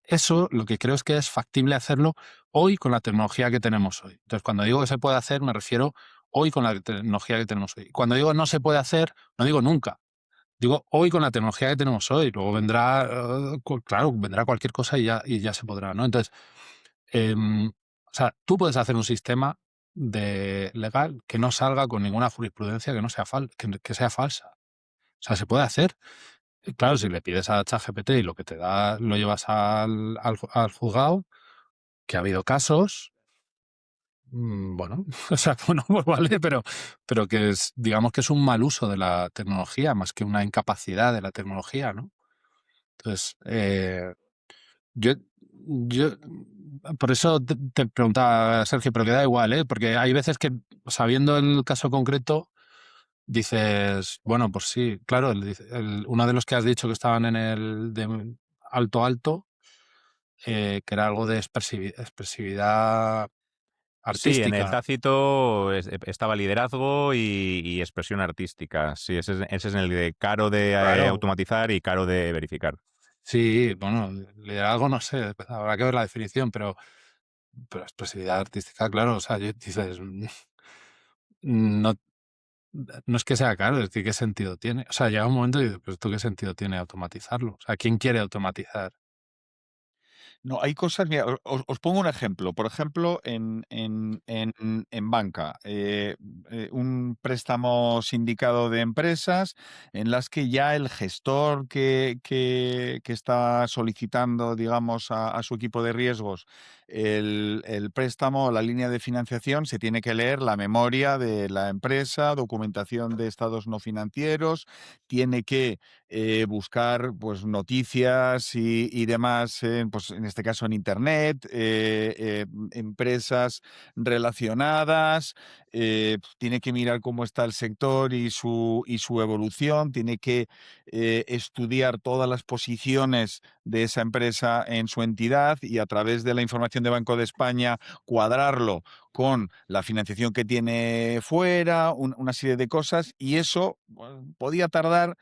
eso lo que creo es que es factible hacerlo hoy con la tecnología que tenemos hoy. Entonces, cuando digo que se puede hacer, me refiero hoy con la tecnología que tenemos hoy. Cuando digo no se puede hacer, no digo nunca. Digo hoy con la tecnología que tenemos hoy. Luego vendrá, claro, vendrá cualquier cosa y ya se podrá, ¿no? Entonces, o sea, tú puedes hacer un sistema legal que no salga con ninguna jurisprudencia que no sea que sea falsa. O sea, se puede hacer. Claro, si le pides a ChatGPT y lo que te da lo llevas al juzgado, que ha habido casos, bueno, o sea, bueno, pues vale, pero que digamos que es un mal uso de la tecnología más que una incapacidad de la tecnología, ¿no? Entonces, yo, yo, por eso te preguntaba, Sergio, pero que da igual, ¿eh? Porque hay veces que, sabiendo el caso concreto, dices, bueno, pues sí, claro, uno de los que has dicho que estaban en el de alto alto, que era algo de expresividad Sí, en el artística. Tácito estaba liderazgo y expresión artística. Sí, ese es el de caro de Claro. automatizar y caro de verificar. Sí, bueno, liderazgo no sé, habrá que ver la definición, pero expresividad artística, claro, o sea, dices, no, no es que sea caro, es que qué sentido tiene. O sea, llega un momento y dices, pues ¿esto qué sentido tiene automatizarlo? O sea, ¿quién quiere automatizar? No, hay cosas, mira, os pongo un ejemplo. Por ejemplo, en banca, un préstamo sindicado de empresas en las que ya el gestor que está solicitando, digamos, a su equipo de riesgos el préstamo o la línea de financiación, se tiene que leer la memoria de la empresa, documentación de estados no financieros, tiene que buscar pues noticias y demás, pues en este caso en internet, empresas relacionadas, tiene que mirar cómo está el sector y su evolución, tiene que estudiar todas las posiciones de esa empresa en su entidad y a través de la información de Banco de España cuadrarlo con la financiación que tiene fuera, una serie de cosas, y eso bueno, podía tardar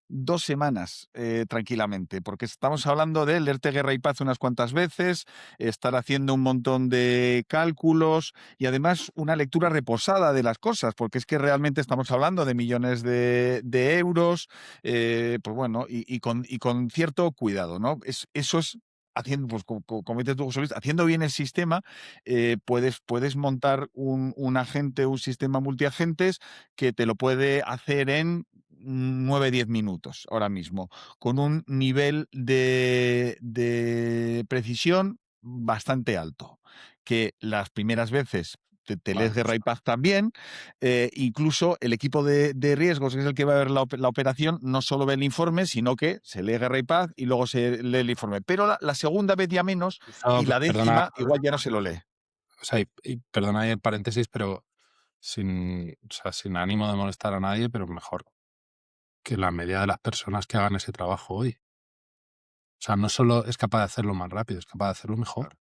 2 semanas tranquilamente, porque estamos hablando de leerte Guerra y Paz unas cuantas veces, estar haciendo un montón de cálculos y además una lectura reposada de las cosas, porque es que realmente estamos hablando de millones de euros, pues bueno, y con cierto cuidado, ¿no? Eso es haciendo, pues como dices tú, José Luis, haciendo bien el sistema, puedes montar un agente, un sistema multiagentes que te lo puede hacer en 9-10 minutos ahora mismo, con un nivel de precisión bastante alto, que las primeras veces te lees Bueno, Guerra y Paz también, incluso el equipo de riesgos, que es el que va a ver la operación, no solo ve el informe, sino que se lee Guerra y Paz y luego se lee el informe. Pero la segunda vez ya menos y la perdona, décima igual ya no se lo lee. o sea, y perdona ahí el paréntesis, pero o sea, sin ánimo de molestar a nadie, pero mejor que la media de las personas que hagan ese trabajo hoy. O sea, no solo es capaz de hacerlo más rápido, es capaz de hacerlo mejor.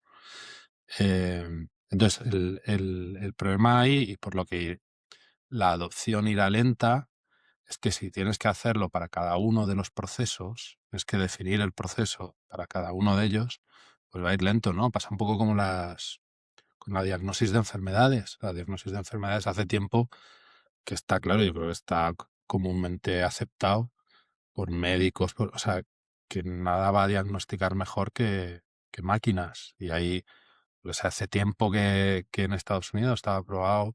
Entonces, el problema ahí, y por lo que la adopción irá lenta, es que si tienes que hacerlo para cada uno de los procesos, es que definir el proceso para cada uno de ellos, pues va a ir lento, ¿no? Pasa un poco como con la diagnosis de enfermedades. La diagnosis de enfermedades hace tiempo que está claro, yo creo que está comúnmente aceptado por médicos, o sea, que nada va a diagnosticar mejor que máquinas. Y ahí, pues hace tiempo que en Estados Unidos estaba aprobado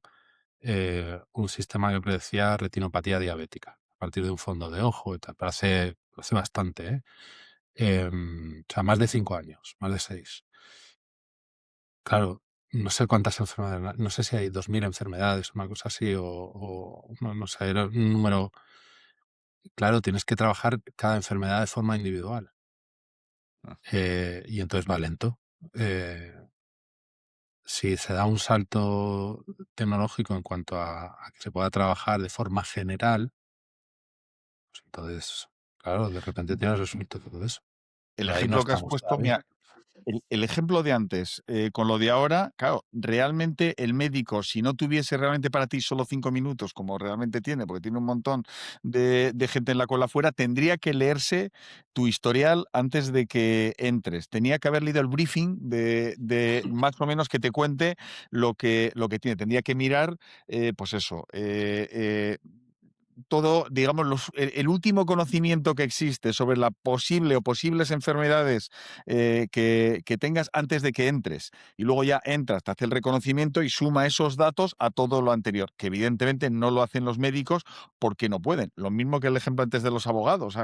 un sistema que predecía retinopatía diabética a partir de un fondo de ojo y tal, pero hace bastante, ¿eh? O sea, más de 5 años, más de 6. Claro, no sé cuántas enfermedades, no sé si hay 2000 enfermedades, una cosa así, o no sé, era un número. Claro, tienes que trabajar cada enfermedad de forma individual. Ah. Y entonces va lento. Si se da un salto tecnológico en cuanto a que se pueda trabajar de forma general, pues entonces, claro, de repente tienes resuelto todo eso. El Pero ahí no ejemplo que has estamos puesto, todavía. mira, el ejemplo de antes con lo de ahora, claro, realmente el médico, si no tuviese realmente para ti solo 5 minutos, como realmente tiene, porque tiene un montón de gente en la cola afuera, tendría que leerse tu historial antes de que entres. Tenía que haber leído el briefing de más o menos que te cuente lo que tiene. Tendría que mirar, pues eso, todo, digamos, el último conocimiento que existe sobre la posible o posibles enfermedades que tengas antes de que entres. Y luego ya entras, te hace el reconocimiento y suma esos datos a todo lo anterior, que evidentemente no lo hacen los médicos porque no pueden. Lo mismo que el ejemplo antes de los abogados.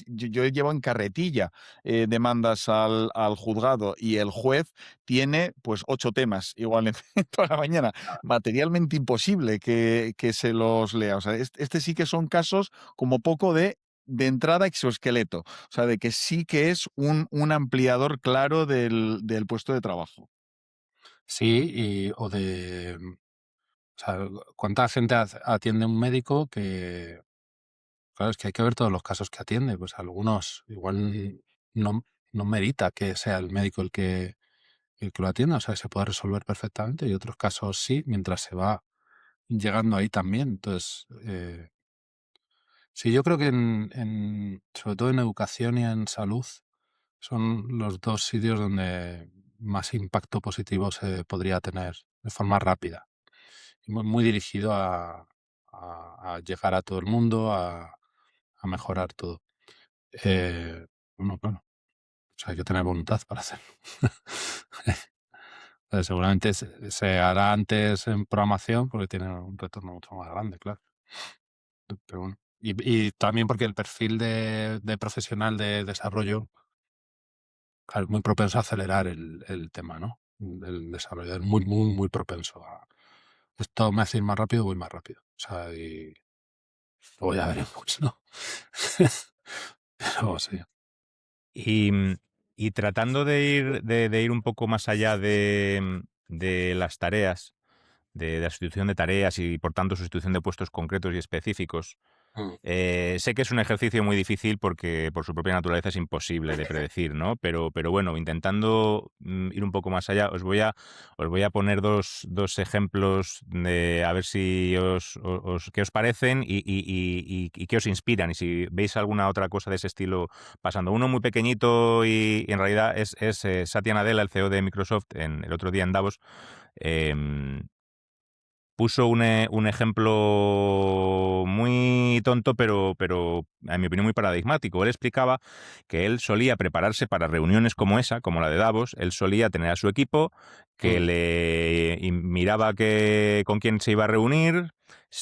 Yo llevo en carretilla demandas al juzgado y el juez tiene pues 8 temas igual en toda la mañana. Materialmente imposible que se los lea. O sea, este sí que son casos como poco de entrada exoesqueleto. O sea, de que sí que es un ampliador claro del puesto de trabajo. Sí, o sea, ¿cuánta gente atiende un médico que, claro, es que hay que ver todos los casos que atiende? Pues algunos igual no merita que sea el médico el que lo atienda, o sea, se puede resolver perfectamente, y otros casos sí, mientras se va llegando ahí también. Entonces, sí, yo creo que sobre todo en educación y en salud son los dos sitios donde más impacto positivo se podría tener de forma rápida y muy dirigido a llegar a todo el mundo, a mejorar todo. Bueno, claro, o sea, hay que tener voluntad para hacerlo. Seguramente se hará antes en programación porque tiene un retorno mucho más grande, claro. Pero bueno. Y también porque el perfil de profesional de desarrollo, claro, es muy propenso a acelerar el tema, ¿no? El desarrollo es muy propenso a esto me hace ir más rápido, voy más rápido. O sea, y luego ya veremos, ¿no? Pero sí. Y tratando de ir un poco más allá de las tareas, de la sustitución de tareas y por tanto sustitución de puestos concretos y específicos, sé que es un ejercicio muy difícil porque por su propia naturaleza es imposible de predecir, ¿no? Pero bueno, intentando ir un poco más allá, os voy a poner dos ejemplos de a ver si qué os parecen y qué os inspiran y si veis alguna otra cosa de ese estilo pasando. Uno muy pequeñito y en realidad es Satya Nadella, el CEO de Microsoft, el otro día en Davos. Puso un ejemplo muy tonto, pero en mi opinión muy paradigmático. Él explicaba que él solía prepararse para reuniones como esa, como la de Davos. Él solía tener a su equipo que miraba con quién se iba a reunir,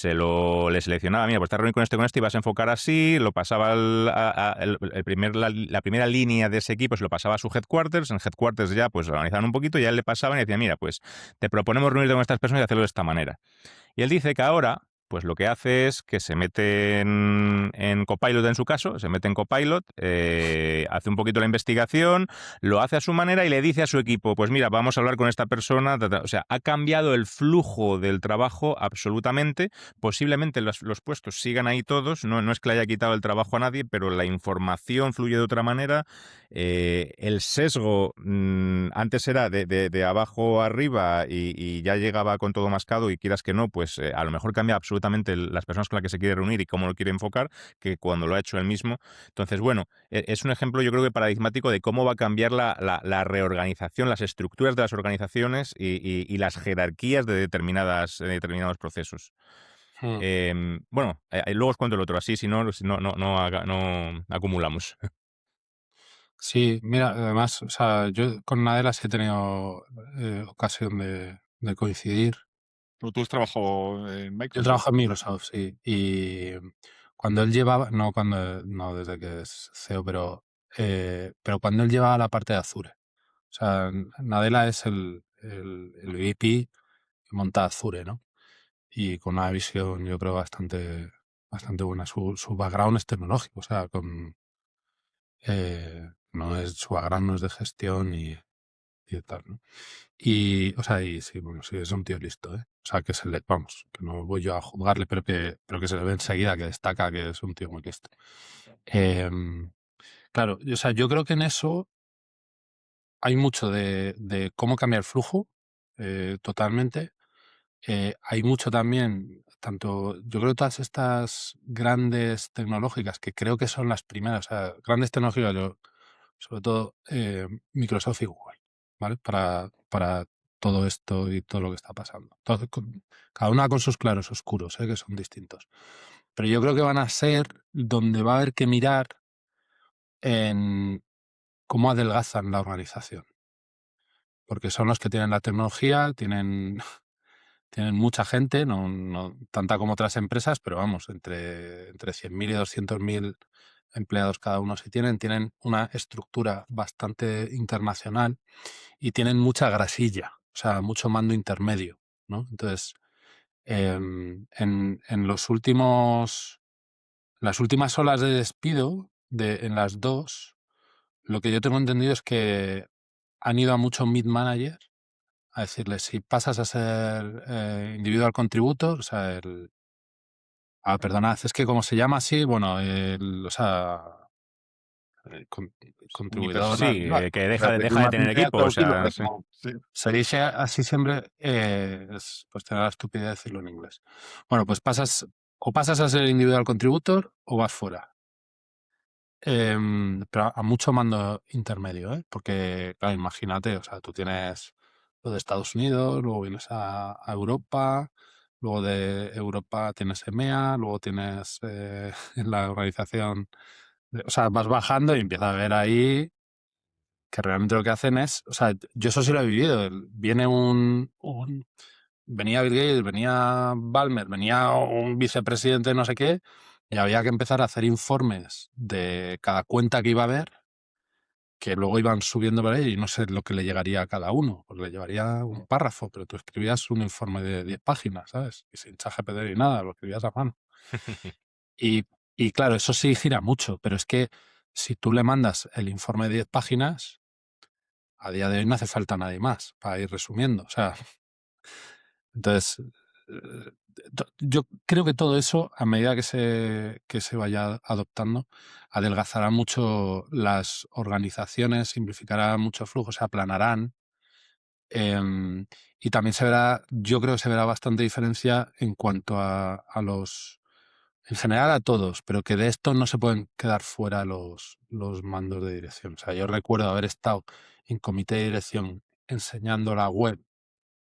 le seleccionaba, mira, pues estás reunido con este y vas a enfocar así, lo pasaba la primera línea de ese equipo, se lo pasaba a su headquarters, en headquarters ya pues lo organizaban un poquito y a él le pasaban y decían, mira, pues te proponemos reunirte con estas personas y hacerlo de esta manera. Y él dice que ahora, pues lo que hace es que se mete en Copilot en su caso, se mete en Copilot, hace un poquito la investigación, lo hace a su manera y le dice a su equipo, pues mira, vamos a hablar con esta persona. O sea, ha cambiado el flujo del trabajo absolutamente. Posiblemente los puestos sigan ahí todos, no es que le haya quitado el trabajo a nadie, pero la información fluye de otra manera. El sesgo antes era de abajo arriba y ya llegaba con todo mascado y quieras que no, pues a lo mejor cambia absolutamente las personas con las que se quiere reunir y cómo lo quiere enfocar que cuando lo ha hecho él mismo. Entonces, bueno, es un ejemplo yo creo que paradigmático de cómo va a cambiar la reorganización, las estructuras de las organizaciones y las jerarquías de determinados procesos. Bueno, luego os cuento el otro, así si no, no acumulamos. Sí, mira, además, o sea, yo con Nadella sí he tenido ocasión de coincidir. Pero tú has trabajado en Yo Microsoft. trabajo en Microsoft, sí, y cuando él llevaba, no desde que es CEO, pero cuando él llevaba la parte de Azure. O sea, Nadella es el VP que monta Azure, ¿no? Y con una visión, yo creo, bastante buena. Su background es tecnológico, o sea, su background no es de gestión y tal, ¿no? Y, o sea, y sí, bueno, sí, es un tío listo, ¿eh? O sea, vamos, que no voy yo a juzgarle, pero que se le ve enseguida que destaca que es un tío muy listo. Claro, o sea, yo creo que en eso hay mucho de cómo cambiar el flujo, totalmente. Hay mucho también, yo creo que todas estas grandes tecnológicas, que creo que son las primeras, o sea, grandes tecnológicas, sobre todo Microsoft y Google, ¿vale? Para todo esto y todo lo que está pasando. Cada una con sus claros oscuros, que son distintos. Pero yo creo que van a ser donde va a haber que mirar en cómo adelgazan la organización. Porque son los que tienen la tecnología, tienen mucha gente, no tanta como otras empresas, pero vamos, entre 100.000 y 200.000 empleados cada uno si tienen una estructura bastante internacional y tienen mucha grasilla, o sea, mucho mando intermedio, ¿no? Entonces, en las últimas olas de despido, en las dos, lo que yo tengo entendido es que han ido a mucho mid-manager a decirles, si pasas a ser individual contributor, o sea, perdonad, es que como se llama así, bueno, o sea, contribuidor. Sí, Unipersonal. que O sea, deja de una tener actividad equipo, o sea, continua, sí. como Sí. se dice así siempre, pues tener la estupidez de decirlo en inglés. Bueno, pues pasas a ser individual contributor o vas fuera. Pero a mucho mando intermedio, ¿eh? Porque, claro, imagínate, o sea, tú tienes lo de Estados Unidos, luego vienes a Europa, luego de Europa tienes EMEA, luego tienes en la organización, o sea, vas bajando y empieza a ver ahí que realmente lo que hacen es, o sea, yo eso sí lo he vivido, venía Bill Gates, venía Balmer, venía un vicepresidente no sé qué, y había que empezar a hacer informes de cada cuenta que iba a haber, que luego iban subiendo por ahí y no sé lo que le llegaría a cada uno, porque le llevaría un párrafo, pero tú escribías un informe de 10 páginas, ¿sabes? Y sin ChatGPT ni nada, lo escribías a mano. Y, y claro, eso sí gira mucho, pero es que si tú le mandas el informe de 10 páginas, a día de hoy no hace falta nadie más para ir resumiendo. O sea, entonces, yo creo que todo eso, a medida que se vaya adoptando, adelgazará mucho las organizaciones, simplificará mucho el flujo, se aplanarán. Y también yo creo que se verá bastante diferencia en cuanto a los, en general a todos, pero que de esto no se pueden quedar fuera los mandos de dirección. O sea, yo recuerdo haber estado en comité de dirección enseñando la web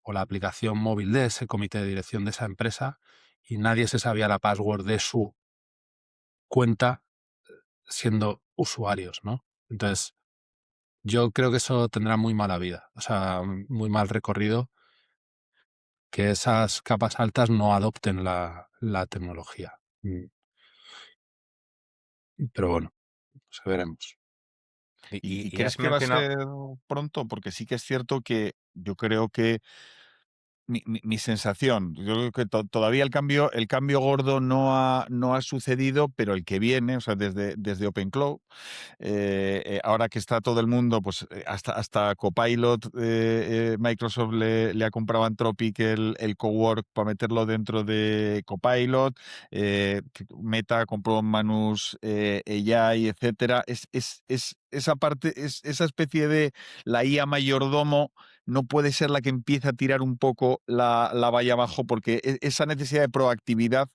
o la aplicación móvil de ese comité de dirección de esa empresa y nadie se sabía la password de su cuenta siendo usuarios, ¿no? Entonces, yo creo que eso tendrá muy mala vida, o sea, muy mal recorrido, que esas capas altas no adopten la tecnología. Pero bueno, pues veremos. ¿Y Y crees has que va a mencionado, ser pronto? Porque sí que es cierto que yo creo que mi sensación, yo creo que todavía el cambio gordo no ha sucedido, pero el que viene, o sea, desde OpenCloud, ahora que está todo el mundo, pues hasta Copilot, Microsoft le ha comprado a Anthropic el cowork para meterlo dentro de Copilot, Meta compró Manus AI, etcétera. Esa parte, esa especie de la IA mayordomo no puede ser la que empiece a tirar un poco la valla abajo, porque esa necesidad de proactividad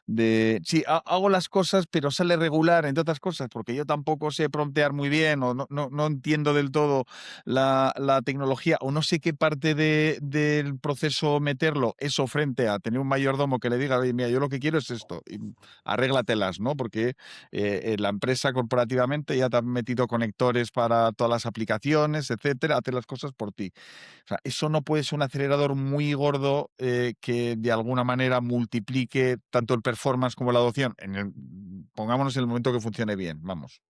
de, sí, hago las cosas, pero sale regular, entre otras cosas, porque yo tampoco sé promptear muy bien o no entiendo del todo la tecnología o no sé qué parte del proceso meterlo, eso frente a tener un mayordomo que le diga, oye, mira, yo lo que quiero es esto, y arréglatelas, ¿no? Porque la empresa corporativamente ya te ha metido conectores para todas las aplicaciones, etcétera, hace las cosas por ti. O sea, eso no puede ser un acelerador muy gordo que de alguna manera multiplique tanto el performance como la adopción. Pongámonos en el momento que funcione bien, vamos.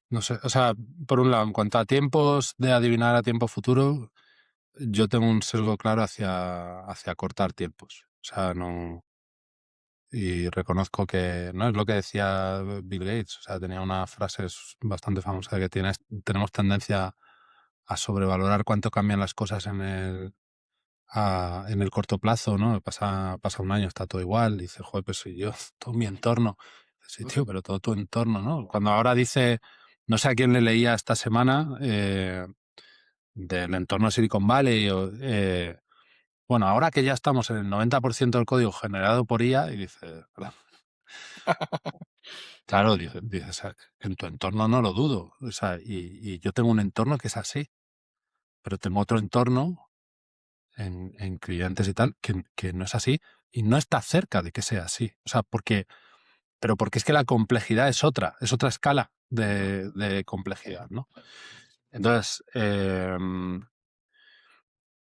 No sé, o sea, por un lado, en cuanto a tiempos de adivinar a tiempo futuro, yo tengo un sesgo claro hacia cortar tiempos. O sea, no. Y reconozco que no es lo que decía Bill Gates. O sea, tenía una frase bastante famosa de que tenemos tendencia a sobrevalorar cuánto cambian las cosas en el corto plazo, ¿no? Pasa un año, está todo igual. Dice, joder, pues si yo, todo mi entorno. Sí, tío, pero todo tu entorno, ¿no? Cuando ahora dice, no sé a quién le leía esta semana, del entorno Silicon Valley, bueno, ahora que ya estamos en el 90% del código generado por IA, y dice, claro, dices, en tu entorno no lo dudo. O sea, y yo tengo un entorno que es así, pero tengo otro entorno en clientes y tal que no es así y no está cerca de que sea así. O sea, pero porque es que la complejidad es otra escala de complejidad, ¿no? Entonces,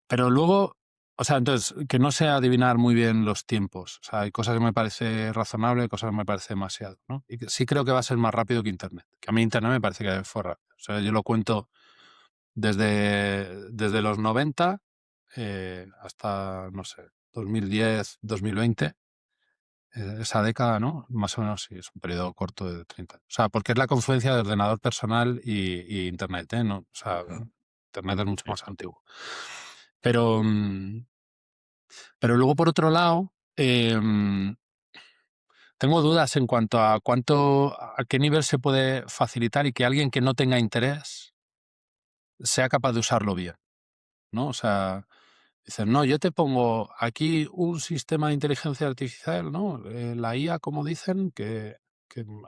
pero luego, o sea, entonces, que no sé adivinar muy bien los tiempos. O sea, hay cosas que me parece razonable, hay cosas que me parece demasiado, ¿no? Y sí creo que va a ser más rápido que Internet. Que a mí Internet me parece que fue rápido. O sea, yo lo cuento desde los 90 hasta, no sé, 2010, 2020. Esa década, ¿no? Más o menos sí, es un periodo corto de 30 años. O sea, porque es la confluencia de ordenador personal y Internet, ¿eh? ¿No? O sea, Internet es mucho más antiguo. Pero, pero luego, por otro lado, tengo dudas en cuanto a a qué nivel se puede facilitar y que alguien que no tenga interés sea capaz de usarlo bien, ¿no? O sea, dicen, no, yo te pongo aquí un sistema de inteligencia artificial, ¿no? La IA, como dicen, que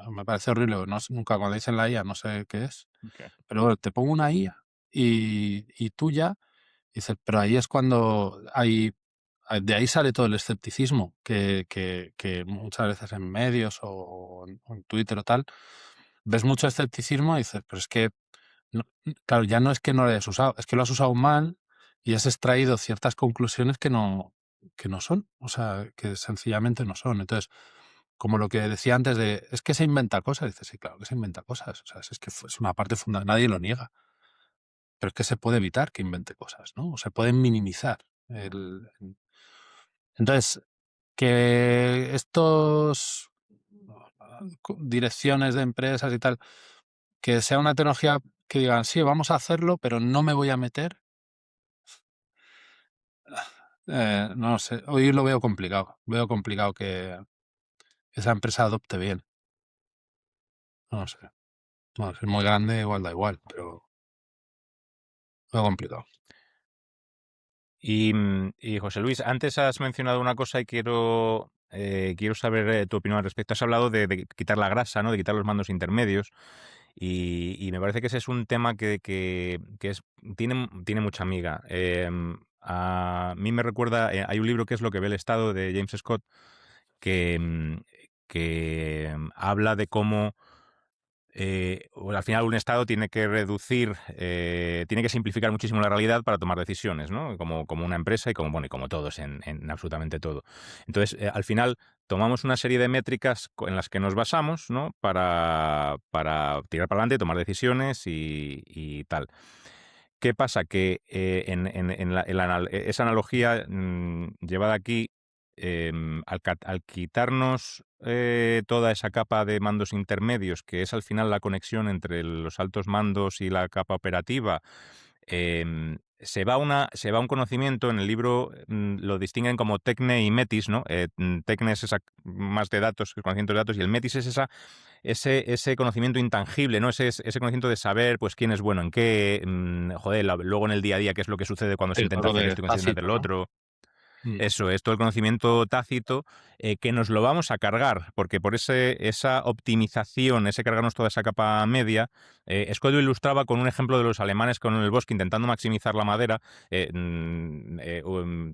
me parece horrible, no, nunca cuando dicen la IA no sé qué es, Okay. pero bueno, te pongo una IA y tú ya, dices, pero ahí es cuando de ahí sale todo el escepticismo que muchas veces en medios o en Twitter o tal, ves mucho escepticismo y dices, pero es que, claro, ya no es que no lo hayas usado, es que lo has usado mal y has extraído ciertas conclusiones que no son, o sea, que sencillamente no son. Entonces, como lo que decía antes de, es que se inventa cosas, dices, sí, claro que se inventa cosas, o sea, es que es una parte fundamental, nadie lo niega, pero es que se puede evitar que invente cosas, ¿no? O se pueden minimizar. Entonces, que estos direcciones de empresas y tal, que sea una tecnología que digan, sí, vamos a hacerlo, pero no me voy a meter, no sé, hoy lo veo complicado. Veo complicado que esa empresa adopte bien. No sé. Bueno, si es muy grande, igual da igual, pero veo complicado. Y José Luis, antes has mencionado una cosa y quiero saber tu opinión al respecto. Has hablado de quitar la grasa, ¿no? De quitar los mandos intermedios. Y me parece que ese es un tema que tiene mucha amiga. A mí me recuerda, hay un libro que es Lo que ve el Estado de James Scott que habla de cómo al final un Estado tiene que reducir, tiene que simplificar muchísimo la realidad para tomar decisiones, ¿no? Como una empresa y como todos, en absolutamente todo. Entonces, al final tomamos una serie de métricas en las que nos basamos, ¿no? Para tirar para adelante, tomar decisiones y tal. ¿Qué pasa? Que esa analogía llevada aquí, al quitarnos toda esa capa de mandos intermedios, que es al final la conexión entre los altos mandos y la capa operativa, se va un conocimiento, en el libro lo distinguen como tecne y metis, ¿no? Tecne es esa más de datos, el conocimiento de datos, y el metis es ese conocimiento intangible, ¿no? Ese conocimiento de saber, pues, quién es bueno en qué, joder, luego en el día a día, qué es lo que sucede cuando se Sí, todo intenta lo hacer de esto y cuando se intenta hacer Tácito, lo ¿no? otro. Mm. Eso es todo el conocimiento tácito, que nos lo vamos a cargar, porque por esa optimización, ese cargarnos toda esa capa media, Scott lo ilustraba con un ejemplo de los alemanes con el bosque intentando maximizar la madera.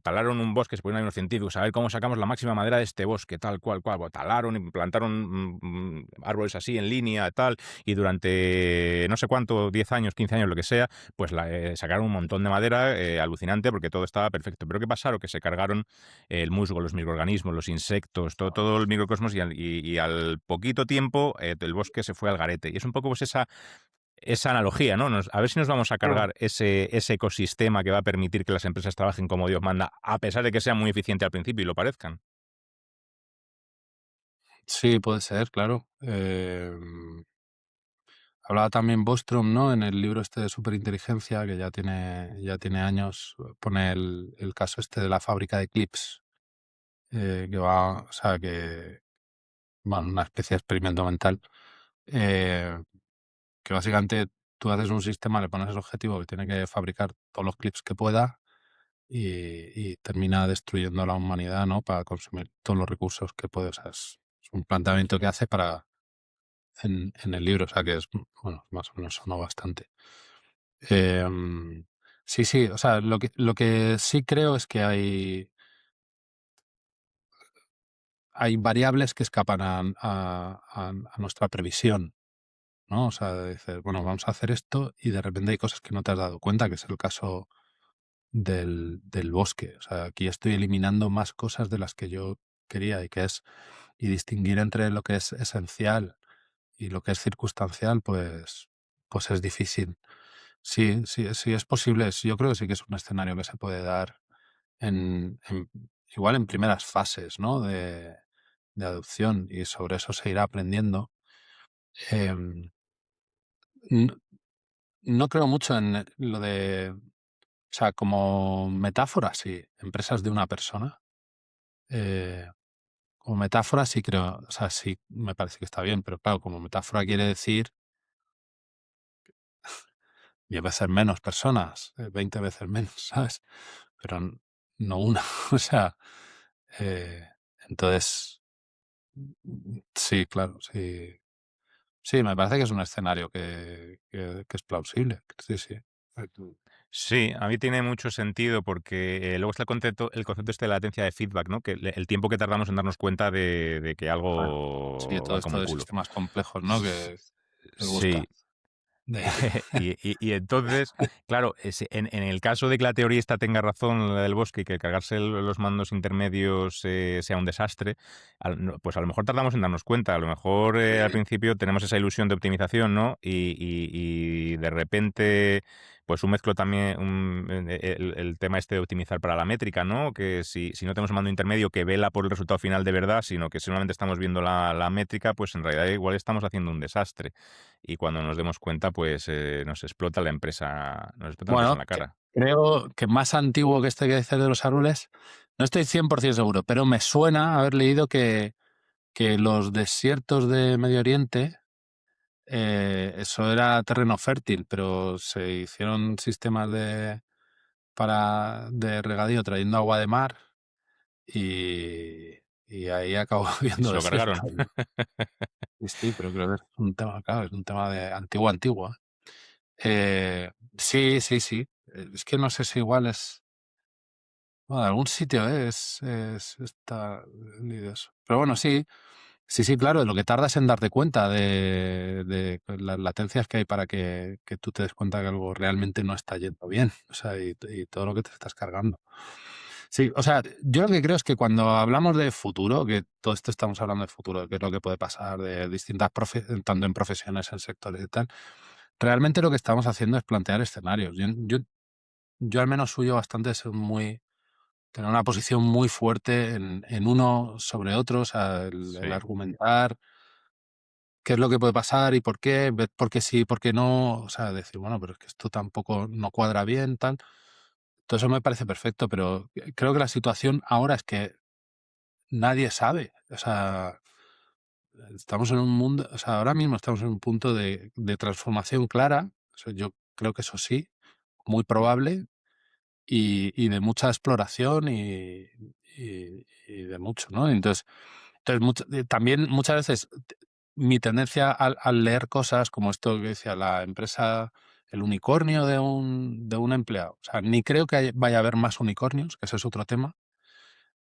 Talaron un bosque, se ponen ahí unos científicos a ver cómo sacamos la máxima madera de este bosque, tal cual. Bueno, talaron y plantaron árboles así en línea, tal, y durante no sé cuánto, 10 años, 15 años, lo que sea, pues sacaron un montón de madera alucinante porque todo estaba perfecto. Pero ¿qué pasaron? Que se cargaron el musgo, los microorganismos, los insectos, todo el microcosmos y al poquito tiempo el bosque se fue al garete. Y es un poco pues esa analogía, ¿no? A ver si nos vamos a Mm. cargar ese ecosistema que va a permitir que las empresas trabajen como Dios manda, a pesar de que sea muy eficiente al principio y lo parezcan. Sí, puede ser, claro. Hablaba también Bostrom, ¿no? En el libro este de superinteligencia, que ya tiene años, pone el caso este de la fábrica de clips, que va, o sea, que va una especie de experimento mental, eh, que básicamente tú haces un sistema, le pones el objetivo que tiene que fabricar todos los clips que pueda y termina destruyendo a la humanidad, ¿no? Para consumir todos los recursos que puede. O sea, es un planteamiento que hace en el libro, o sea, que es, bueno, más o menos sonó bastante. Sí, sí, o sea, lo que sí creo es que hay variables que escapan a nuestra previsión, ¿no? O sea, dices, bueno, vamos a hacer esto y de repente hay cosas que no te has dado cuenta, que es el caso del bosque. O sea, aquí estoy eliminando más cosas de las que yo quería y distinguir entre lo que es esencial y lo que es circunstancial, pues es difícil. Sí, sí, sí es posible. Yo creo que sí que es un escenario que se puede dar igual en primeras fases, ¿no? De adopción y sobre eso se irá aprendiendo. Em, n- no creo mucho en lo de, o sea, como metáfora, sí, empresas de una persona. eh, Como metáfora sí creo, o sea, sí me parece que está bien, pero claro, como metáfora quiere decir 10 veces menos personas, 20 veces menos, ¿sabes? Pero no una, o sea, eh, entonces, sí, claro, sí. Sí, me parece que es un escenario que es plausible. Sí, sí. Exacto. Sí, a mí tiene mucho sentido porque luego está el concepto este de la latencia de feedback, ¿no? Que el tiempo que tardamos en darnos cuenta de que Claro. Sí, algo todo va como esto el de culo. sistemas complejos, ¿no? S- Que gusta. Sí, De- y entonces, claro, en el caso de que la teoría esta tenga razón, la del bosque, y que cargarse los mandos intermedios sea un desastre, pues a lo mejor tardamos en darnos cuenta. A lo mejor al principio tenemos esa ilusión de optimización, ¿no? Y de repente, pues un mezclo también el tema este de optimizar para la métrica, ¿no? Que si no tenemos un mando intermedio que vela por el resultado final de verdad, sino que solamente estamos viendo la métrica, pues en realidad igual estamos haciendo un desastre y cuando nos demos cuenta, pues nos explota la empresa en Bueno, la cara. creo que más antiguo que este que dices de los árboles, no estoy 100% seguro, pero me suena haber leído que los desiertos de Medio Oriente, eso era terreno fértil, pero se hicieron sistemas de regadío trayendo agua de mar y ahí acabó Y habiendo se lo desierto. cargaron. Sí, sí, pero creo que es un tema, claro, es un tema de antiguo. Sí, sí, sí. Es que no sé si igual es. Bueno, de algún sitio está leído eso. Pero bueno, sí, sí, sí, claro, lo que tardas en darte cuenta de las latencias que hay para que tú te des cuenta que algo realmente no está yendo bien. O sea, y todo lo que te estás cargando. Sí, o sea, yo lo que creo es que cuando hablamos de futuro, que todo esto estamos hablando de futuro, de qué es lo que puede pasar, de distintas tanto en profesiones, en sectores y tal, realmente lo que estamos haciendo es plantear escenarios. Yo al menos suyo bastante ser tener una posición muy fuerte en uno sobre otro, o sea, el Sí. argumentar qué es lo que puede pasar y por qué sí, por qué no, o sea, decir, bueno, pero es que esto tampoco no cuadra bien, tal. todo eso me parece perfecto, pero creo que la situación ahora es que nadie sabe. O sea, estamos en un mundo, o sea, ahora mismo estamos en un punto de transformación clara. O sea, yo creo que eso sí, muy probable, y de mucha exploración y de mucho, ¿no? Entonces también muchas veces mi tendencia al leer cosas como esto que decía la empresa, el unicornio de un empleado. O sea, ni creo que vaya a haber más unicornios, que ese es otro tema,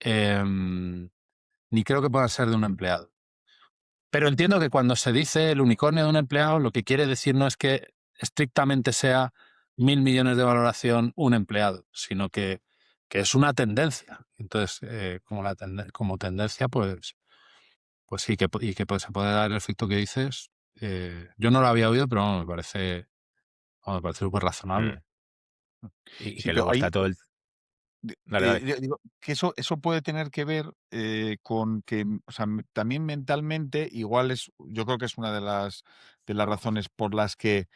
em, ni creo que puedan ser de un empleado. Pero entiendo que cuando se dice el unicornio de un empleado, lo que quiere decir no es que estrictamente sea 1.000 millones de valoración un empleado, sino que es una tendencia. Entonces, como tendencia, pues sí, y que se puede dar el efecto que dices. Yo no lo había oído, pero vamos, me parece súper razonable. Y Sí, que pero luego ahí está todo el... Dale, dale. digo que eso puede tener que ver con que, o sea, también mentalmente, igual yo creo que es una de las razones por las que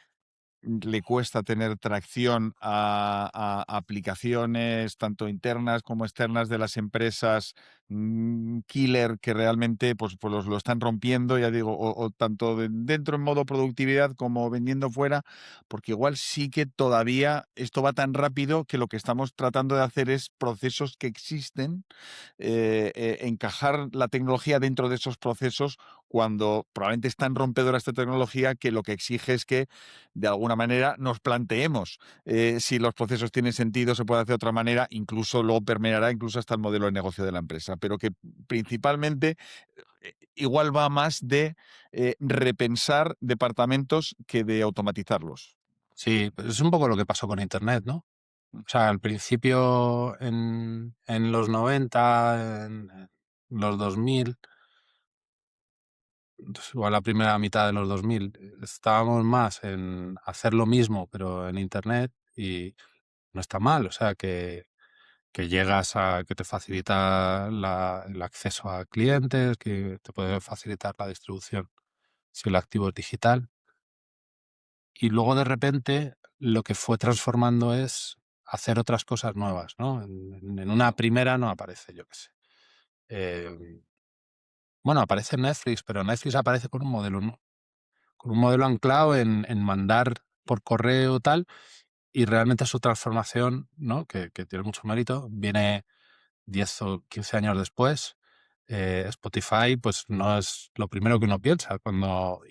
le cuesta tener tracción a aplicaciones tanto internas como externas de las empresas killer que realmente pues lo están rompiendo, ya digo, o tanto dentro en modo productividad como vendiendo fuera, porque igual sí que todavía esto va tan rápido que lo que estamos tratando de hacer es procesos que existen, encajar la tecnología dentro de esos procesos cuando probablemente es tan rompedora esta tecnología que lo que exige es que de alguna manera nos planteemos si los procesos tienen sentido, se puede hacer de otra manera, incluso luego permeará incluso hasta el modelo de negocio de la empresa, pero que principalmente igual va más de repensar departamentos que de automatizarlos. Sí, pues es un poco lo que pasó con Internet, ¿no? O sea, al principio en los 90, en los 2000, pues igual la primera mitad de los 2000, estábamos más en hacer lo mismo, pero en Internet, y no está mal. O sea, que llegas que te facilita el acceso a clientes, que te puede facilitar la distribución si el activo es digital. Y luego de repente lo que fue transformando es hacer otras cosas nuevas, ¿no? En una primera no aparece, yo qué sé. Bueno, aparece Netflix, pero Netflix aparece con un modelo, ¿no? Con un modelo anclado en mandar por correo tal, y realmente su transformación, ¿no? Que tiene mucho mérito, viene 10 o 15 años después. Spotify, pues no es lo primero que uno piensa o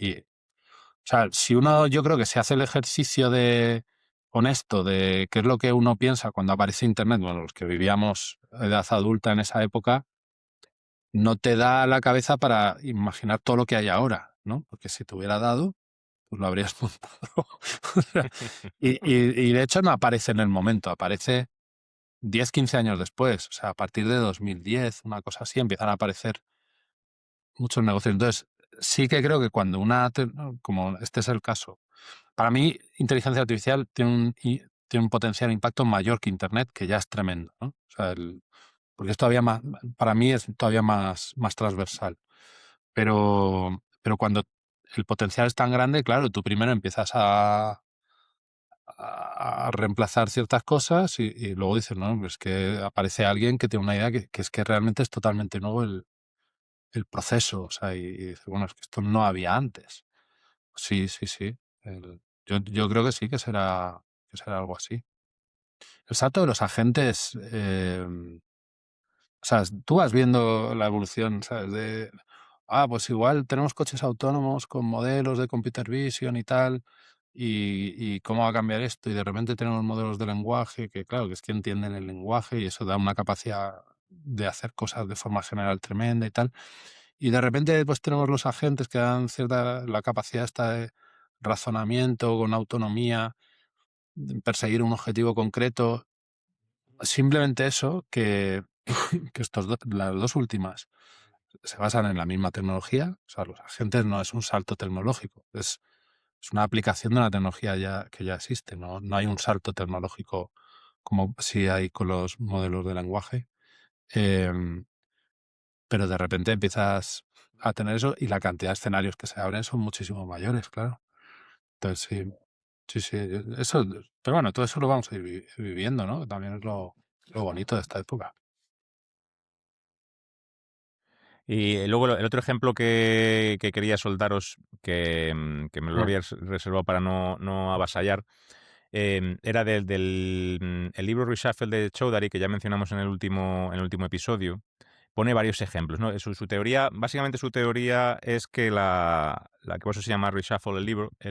sea, si uno, yo creo que se hace el ejercicio de honesto de qué es lo que uno piensa cuando aparece Internet, bueno, los que vivíamos edad adulta en esa época, no te da la cabeza para imaginar todo lo que hay ahora, ¿no? Porque si te hubiera dado, pues lo habrías montado. O sea, y de hecho no aparece en el momento, aparece 10, 15 años después. O sea, a partir de 2010, una cosa así, empiezan a aparecer muchos negocios. Entonces, sí que creo que cuando como este es el caso, para mí inteligencia artificial tiene un potencial impacto mayor que Internet, que ya es tremendo, ¿no? O sea, porque es todavía más, para mí es todavía más transversal. Pero cuando el potencial es tan grande, claro, tú primero empiezas a reemplazar ciertas cosas y luego dices, no, pues que aparece alguien que tiene una idea que es que realmente es totalmente nuevo el proceso. O sea, y dices, bueno, es que esto no había antes. Sí, sí, sí. Yo creo que sí, que será algo así. El salto de los agentes, o sea, tú vas viendo la evolución, ¿sabes? Pues igual tenemos coches autónomos con modelos de computer vision y tal, y cómo va a cambiar esto, y de repente tenemos modelos de lenguaje que, claro, que es que entienden el lenguaje y eso da una capacidad de hacer cosas de forma general tremenda y tal. Y de repente pues tenemos los agentes que dan la capacidad esta de razonamiento con autonomía, de perseguir un objetivo concreto. Simplemente eso, que las dos últimas se basan en la misma tecnología. O sea, los agentes no es un salto tecnológico, es una aplicación de una tecnología que ya existe. No hay un salto tecnológico como si hay con los modelos de lenguaje. Em, pero de repente empiezas a tener eso y la cantidad de escenarios que se abren son muchísimo mayores, claro. Entonces, sí, sí, sí, eso Pero bueno, todo eso lo vamos a ir viviendo, ¿no? También es lo bonito de esta época. Y luego el otro ejemplo que quería soltaros, que me lo había reservado para no avasallar, era el libro Reshuffle de Choudhury, que ya mencionamos en el último episodio. Pone varios ejemplos, ¿no? Su teoría, básicamente su teoría es que la que por eso se llama Reshuffle el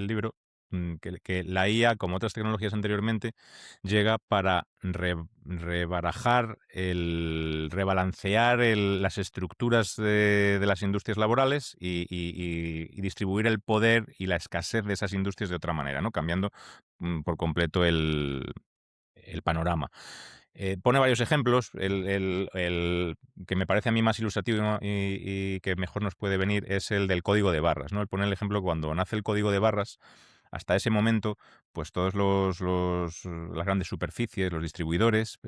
libro, que la IA, como otras tecnologías anteriormente, llega para rebarajar, rebalancear las estructuras de las industrias laborales y distribuir el poder y la escasez de esas industrias de otra manera, ¿no? Cambiando por completo el panorama. Pone varios ejemplos. El que me parece a mí más ilustrativo y que mejor nos puede venir es el del código de barras, ¿no? Él pone el ejemplo cuando nace el código de barras. Hasta ese momento, pues todos las grandes superficies, los distribuidores,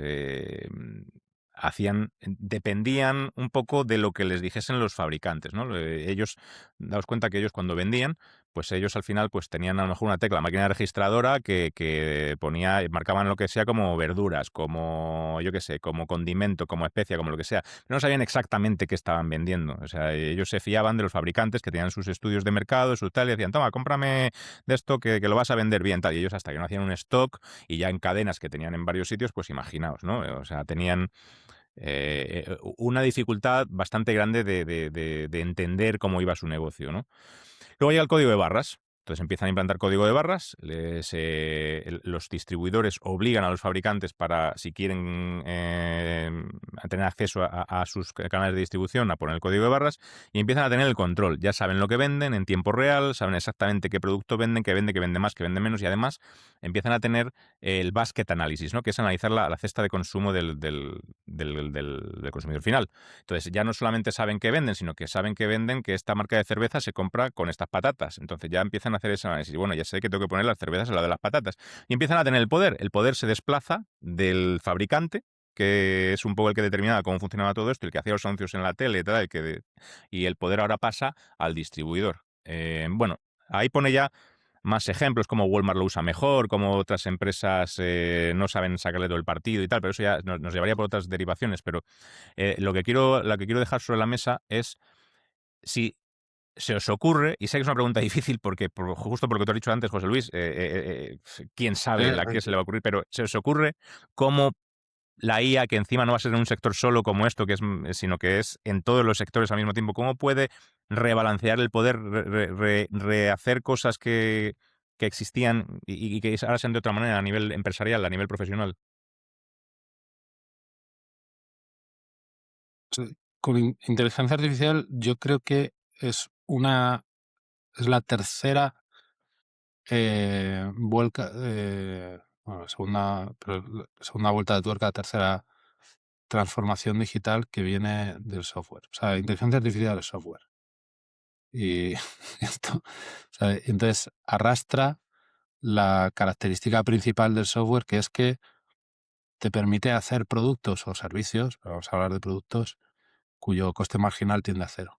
dependían un poco de lo que les dijesen los fabricantes, ¿no? Daos cuenta que ellos cuando vendían, pues ellos al final pues tenían a lo mejor una tecla, máquina registradora que marcaban lo que sea como verduras, como yo qué sé, como condimento, como especia, como lo que sea. Pero no sabían exactamente qué estaban vendiendo. O sea, ellos se fiaban de los fabricantes que tenían sus estudios de mercado, su tal, y decían, toma, cómprame de esto que lo vas a vender bien, tal. Y ellos hasta que no hacían un stock y ya en cadenas que tenían en varios sitios, pues imaginaos, ¿no? O sea, tenían una dificultad bastante grande de entender cómo iba su negocio, ¿no? Luego llega el código de barras. Entonces empiezan a implantar código de barras. Los distribuidores obligan a los fabricantes para, si quieren tener acceso a sus canales de distribución, a poner el código de barras y empiezan a tener el control. Ya saben lo que venden en tiempo real, saben exactamente qué producto venden, qué vende más, qué vende menos y además empiezan a tener el basket analysis, ¿no? Que es analizar la cesta de consumo del consumidor final. Entonces ya no solamente saben qué venden, sino que saben que venden que esta marca de cerveza se compra con estas patatas. Entonces ya empiezan a hacer ese análisis. Bueno, ya sé que tengo que poner las cervezas al lado de las patatas. Y empiezan a tener el poder. El poder se desplaza del fabricante, que es un poco el que determinaba cómo funcionaba todo esto, el que hacía los anuncios en la tele y tal, y el poder ahora pasa al distribuidor. Bueno, ahí pone ya más ejemplos, como Walmart lo usa mejor, como otras empresas no saben sacarle todo el partido y tal, pero eso ya nos llevaría por otras derivaciones. Pero lo que quiero dejar sobre la mesa es si se os ocurre, y sé que es una pregunta difícil porque justo porque te has dicho antes, José Luis, quién sabe la que se le va a ocurrir, pero se os ocurre cómo la IA, que encima no va a ser en un sector solo como esto, sino que es en todos los sectores al mismo tiempo, cómo puede rebalancear el poder, rehacer cosas que existían y que ahora sean de otra manera a nivel empresarial, a nivel profesional. Sí. Con inteligencia artificial yo creo que es la tercera bueno, segunda vuelta de tuerca, tercera transformación digital que viene del software. O sea, inteligencia artificial es software. Y esto, o sea, entonces arrastra la característica principal del software, que es que te permite hacer productos o servicios, vamos a hablar de productos, cuyo coste marginal tiende a cero.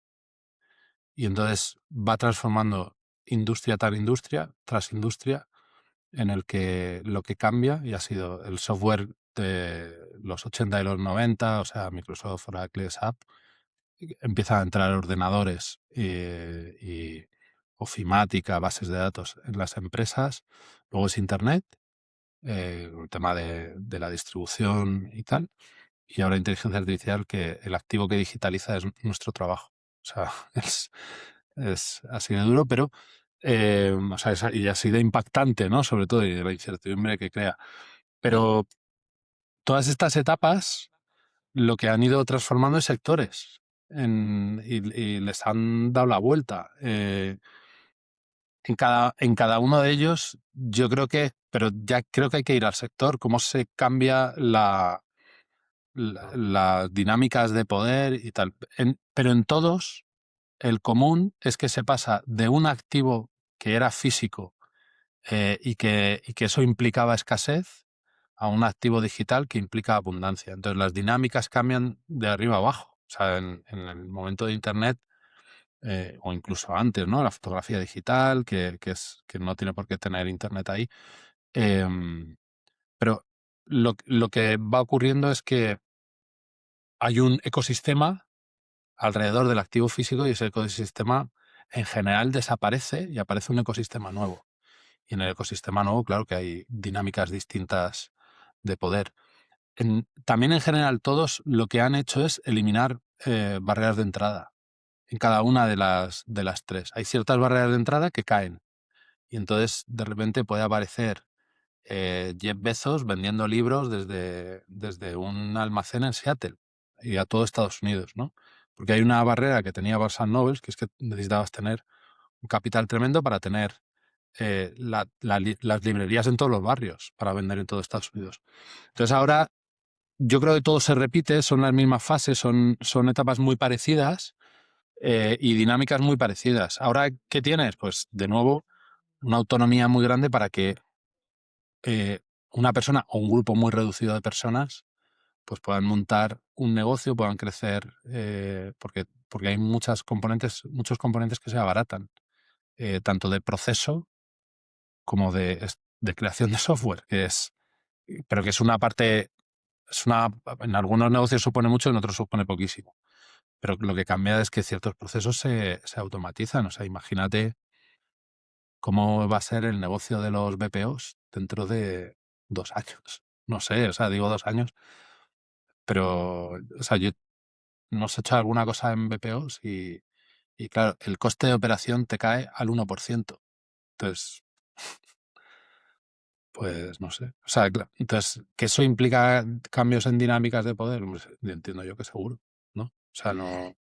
Y entonces va transformando industria tras industria, en el que lo que cambia, y ha sido el software de los 80 y los 90, o sea, Microsoft, Oracle, SAP, empiezan a entrar ordenadores y ofimática, bases de datos en las empresas, luego es Internet, el tema de la distribución y tal, y ahora inteligencia artificial, que el activo que digitaliza es nuestro trabajo. O sea, es así de duro, pero o sea, y así de impactante, ¿no? Sobre todo, y de la incertidumbre que crea. Pero todas estas etapas lo que han ido transformando es sectores y les han dado la vuelta. En cada uno de ellos, yo creo pero ya creo que hay que ir al sector, cómo se cambia las dinámicas de poder y tal. Pero en todos, el común es que se pasa de un activo que era físico y que eso implicaba escasez a un activo digital que implica abundancia. Entonces las dinámicas cambian de arriba a abajo. O sea, en el momento de Internet, o incluso antes, ¿no? La fotografía digital, que no tiene por qué tener Internet ahí, Pero lo que va ocurriendo es que hay un ecosistema alrededor del activo físico y ese ecosistema en general desaparece y aparece un ecosistema nuevo. Y en el ecosistema nuevo, claro que hay dinámicas distintas de poder. También en general todos lo que han hecho es eliminar barreras de entrada en cada una de las tres. Hay ciertas barreras de entrada que caen y entonces de repente puede aparecer Jeff Bezos vendiendo libros desde un almacén en Seattle y a todo Estados Unidos, ¿no? Porque hay una barrera que tenía Barnes Nobles, que es que necesitabas tener un capital tremendo para tener las librerías en todos los barrios para vender en todo Estados Unidos. Entonces ahora yo creo que todo se repite, son las mismas fases, son etapas muy parecidas y dinámicas muy parecidas. Ahora, ¿qué tienes? Pues de nuevo, una autonomía muy grande para que eh, una persona o un grupo muy reducido de personas pues puedan montar un negocio, puedan crecer, porque hay muchos componentes que se abaratan, tanto de proceso como de creación de software, pero que es una parte, en algunos negocios supone mucho, en otros supone poquísimo. Pero lo que cambia es que ciertos procesos se automatizan. O sea, imagínate cómo va a ser el negocio de los BPOs dentro de 2 años. No sé, o sea, digo 2 años, pero, o sea, yo no he hecho alguna cosa en BPOs y claro, el coste de operación te cae al 1%. Entonces, pues no sé. O sea, entonces, ¿que eso implica cambios en dinámicas de poder? Pues, entiendo yo que seguro, ¿no? O sea, no.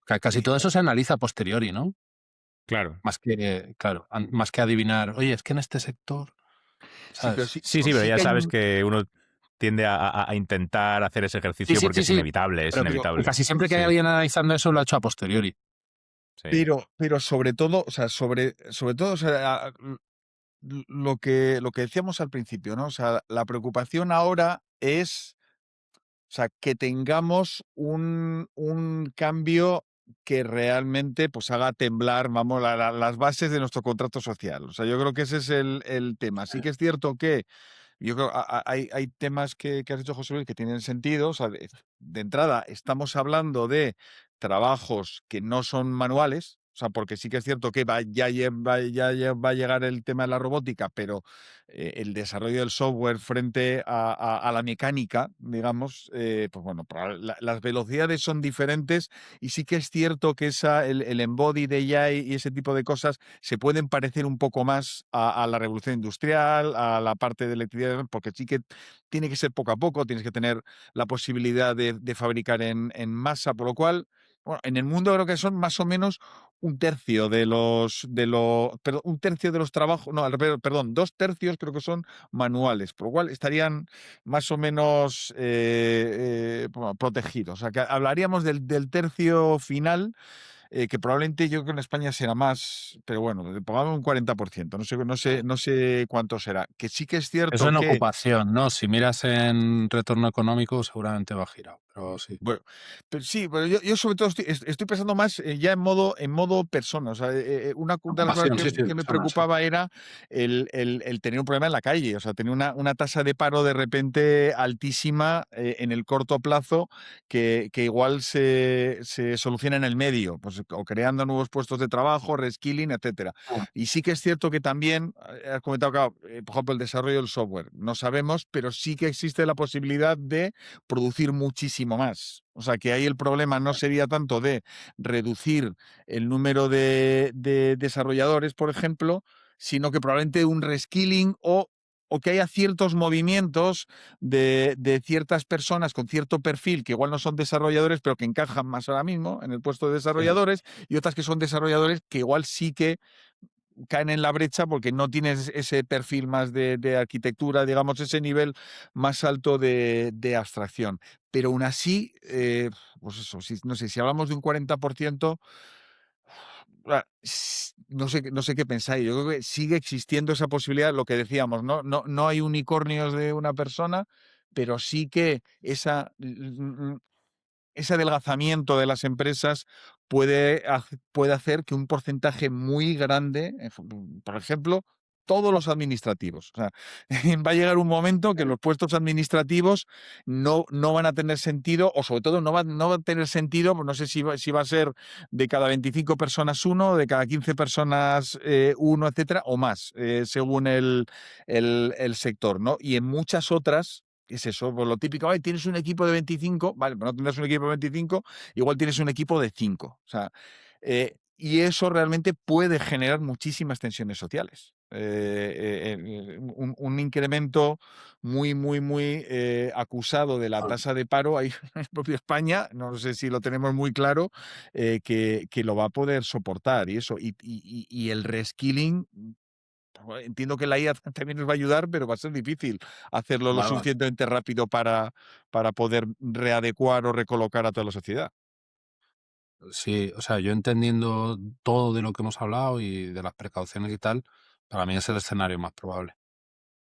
Casi todo eso se analiza a posteriori, ¿no? Claro. Más que, claro, más que adivinar, oye, es que en este sector, Sí, pero ¿sabes? Sí, sí, pero sí ya que hay sabes un... que uno tiende a intentar hacer ese Sí, ejercicio sí, porque sí, es sí. inevitable, es Pero que inevitable. casi siempre que hay Sí, alguien analizando eso lo ha hecho a posteriori. sí. Pero sobre todo, o sea, sobre todo, o sea, lo que decíamos al principio, ¿no? O sea, la preocupación ahora es, o sea, que tengamos un cambio que realmente pues haga temblar, vamos, las bases de nuestro contrato social. O sea, yo creo que ese es el tema. Sí que es cierto que yo creo hay temas que has dicho, José Luis, que tienen sentido. O sea, de entrada, estamos hablando de trabajos que no son manuales. O sea, porque sí que es cierto que va a llegar el tema de la robótica, pero el desarrollo del software frente a la mecánica, digamos, pues bueno, las velocidades son diferentes y sí que es cierto que el embodied AI y ese tipo de cosas se pueden parecer un poco más a la revolución industrial, a la parte de electricidad, porque sí que tiene que ser poco a poco, tienes que tener la posibilidad de fabricar en masa, por lo cual, bueno, en el mundo creo que son más o menos un tercio de los trabajos, no, perdón, 2 tercios creo que son manuales, por lo cual estarían más o menos bueno, protegidos. O sea, que hablaríamos del tercio final que probablemente yo creo que en España será más, pero bueno, pongamos un 40%, no sé cuánto será. Que sí que es Eso cierto en que, ocupación, ¿no? Si miras en retorno económico, seguramente va girado, pero sí. bueno, pero sí, pero yo sobre todo estoy pensando más ya en modo persona. O sea, una de las cosas Ocupación, sí, sí, que me personas, sí. preocupaba era el tener un problema en la calle. O sea, tener una tasa de paro de repente altísima en el corto plazo que igual se soluciona en el medio, pues, o creando nuevos puestos de trabajo, reskilling, etcétera. Ah, Y sí que es cierto que también, has comentado, claro, por ejemplo, el desarrollo del software. No sabemos, pero sí que existe la posibilidad de producir muchísimo más. O sea, que ahí el problema no sería tanto de reducir el número de desarrolladores, por ejemplo, sino que probablemente un reskilling o que haya ciertos movimientos de ciertas personas con cierto perfil que igual no son desarrolladores, pero que encajan más ahora mismo en el puesto de sí. desarrolladores, y otras que son desarrolladores que igual sí que caen en la brecha porque no tienes ese perfil más de arquitectura, digamos, ese nivel más alto de abstracción. Pero aún así, pues eso, no sé, si hablamos de un 40%, no sé qué pensáis. Yo creo que sigue existiendo esa posibilidad, lo que decíamos, no hay unicornios de una persona, pero sí que ese adelgazamiento de las empresas puede hacer que un porcentaje muy grande, por ejemplo, todos los administrativos. O sea, va a llegar un momento que los puestos administrativos no van a tener sentido, o sobre todo no va a tener sentido, pues no sé si va a ser de cada 25 personas uno, de cada 15 personas uno, etcétera, o más, según el sector, ¿no? Y en muchas otras es eso, pues lo típico, ay, tienes un equipo de 25, vale, pero no tendrás un equipo de 25, igual tienes un equipo de 5. O sea, y eso realmente puede generar muchísimas tensiones sociales. Un incremento muy, muy, muy acusado de la tasa de paro ahí en propia España, no sé si lo tenemos muy claro, que lo va a poder soportar y eso. Y el reskilling, entiendo que la IA también nos va a ayudar, pero va a ser difícil hacerlo lo Va- va- suficientemente rápido para poder readecuar o recolocar a toda la sociedad. Sí, o sea, yo entendiendo todo de lo que hemos hablado y de las precauciones y tal, para mí es el escenario más probable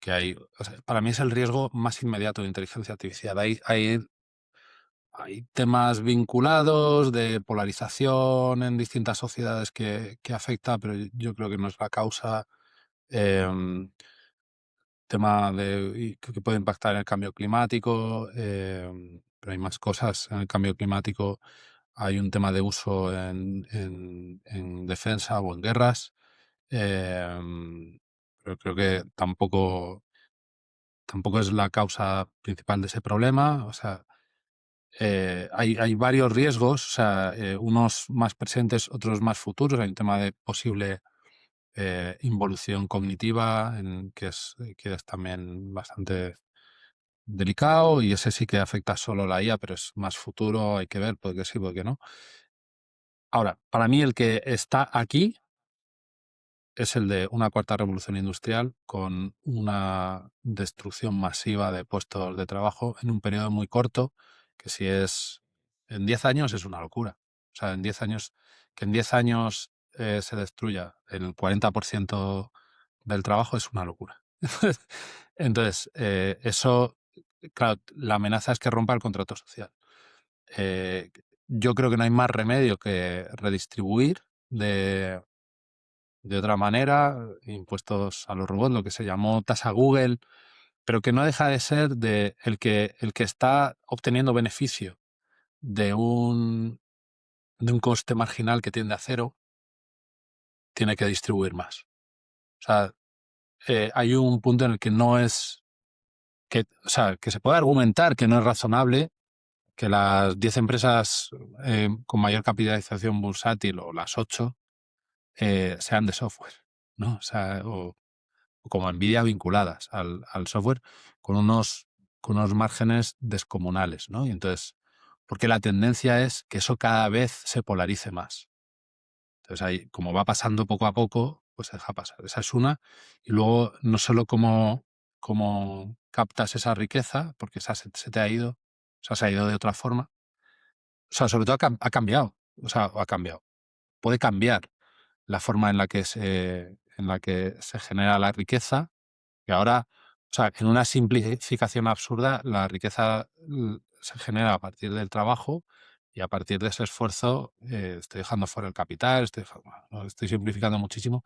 que hay. O sea, para mí es el riesgo más inmediato de inteligencia artificial. Hay temas vinculados de polarización en distintas sociedades que afecta, pero yo creo que no es la causa. Tema que puede impactar en el cambio climático, pero hay más cosas. En el cambio climático hay un tema de uso en defensa o en guerras, pero creo que tampoco es la causa principal de ese problema. O sea, hay varios riesgos, o sea, unos más presentes, otros más futuros. Hay un tema de posible involución cognitiva, que es también bastante delicado, y ese sí que afecta solo a la IA, pero es más futuro, hay que ver, puede que sí, puede que no. Ahora, para mí el que está aquí es el de una cuarta revolución industrial con una destrucción masiva de puestos de trabajo en un periodo muy corto, que si es en 10 años es una locura. O sea, en 10 años, que en 10 años se destruya el 40% del trabajo es una locura. Entonces, eso, claro, la amenaza es que rompa el contrato social. Eh, yo creo que no hay más remedio que redistribuir de otra manera, impuestos a los robots, lo que se llamó tasa Google, pero que no deja de ser de el que está obteniendo beneficio de un coste marginal que tiende a cero, tiene que distribuir más. O sea, hay un punto en el que no es, o sea, que se puede argumentar que no es razonable que las 10 empresas con mayor capitalización bursátil o las 8 sean de software, ¿no? O sea, o como Nvidia vinculadas al software con con unos márgenes descomunales, ¿no? Y entonces, porque la tendencia es que eso cada vez se polarice más. Entonces, ahí, como va pasando poco a poco, pues se deja pasar. Esa es una. Y luego, no solo cómo captas esa riqueza, porque esa se te ha ido, o sea, se ha ido de otra forma. O sea, sobre todo ha cambiado. O sea, ha cambiado. Puede cambiar la forma en la que se genera la riqueza. Y ahora, o sea, en una simplificación absurda, la riqueza se genera a partir del trabajo, y a partir de ese esfuerzo estoy dejando fuera el capital, bueno, no, estoy simplificando muchísimo,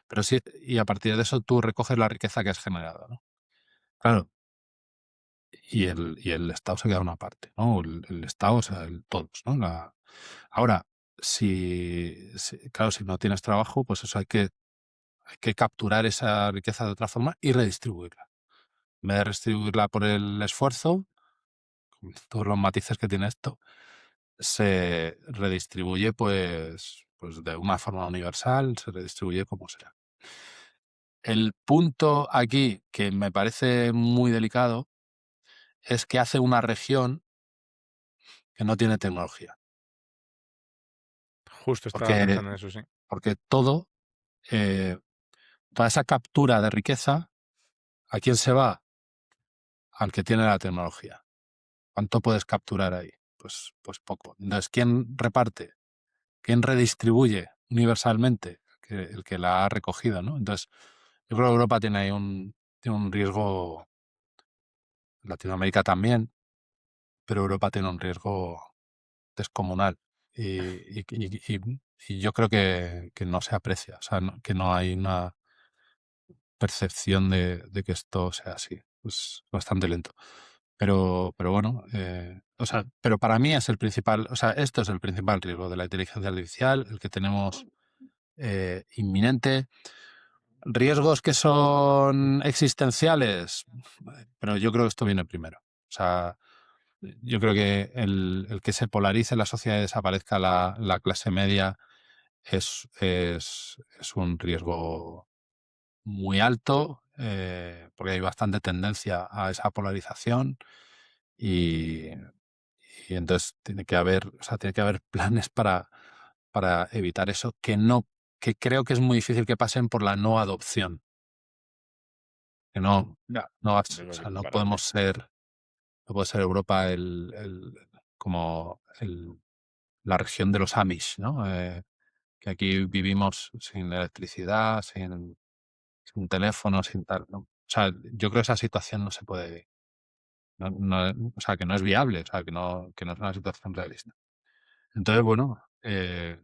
pero sí, y a partir de eso tú recoges la riqueza que has generado, ¿no? Claro, y el Estado se queda una parte, ¿no? El Estado, o sea, todos, ¿no? Ahora, claro, si no tienes trabajo, pues eso hay que capturar esa riqueza de otra forma y redistribuirla. En vez de redistribuirla por el esfuerzo, con todos los matices que tiene esto, se redistribuye pues de una forma universal, se redistribuye como sea. El punto aquí que me parece muy delicado es que hace una región que no tiene tecnología. Justo estaba Porque, pensando en eso, sí. porque eh, toda esa captura de riqueza, ¿a quién se va? Al que tiene la tecnología. ¿Cuánto puedes capturar ahí? Pues poco. Entonces, ¿quién reparte? ¿Quién redistribuye universalmente? El que la ha recogido, ¿no? Entonces, yo creo que Europa tiene ahí tiene un riesgo, Latinoamérica también, pero Europa tiene un riesgo descomunal. Y yo creo que no se aprecia, o sea, que no hay una percepción de que esto sea así. Es bastante lento. Pero bueno, o sea, pero para mí es el principal, o sea, esto es el principal riesgo de la inteligencia artificial, el que tenemos inminente. Riesgos que son existenciales, pero yo creo que esto viene primero. O sea, yo creo que el que se polarice la sociedad y desaparezca la clase media es un riesgo muy alto, porque hay bastante tendencia a esa polarización y, y entonces tiene que haber, o sea, tiene que haber planes para evitar eso, que creo que es muy difícil que pasen por la no adopción. Que no, Ya, no, o desde luego que es sea, no imparable. podemos ser, no puede ser Europa como la región de los Amish, ¿no? Que aquí vivimos sin electricidad, sin teléfono, sin tal, ¿no? O sea, yo creo que esa situación no se puede, o sea, que no es viable, o sea, que no es una situación realista. Entonces, bueno,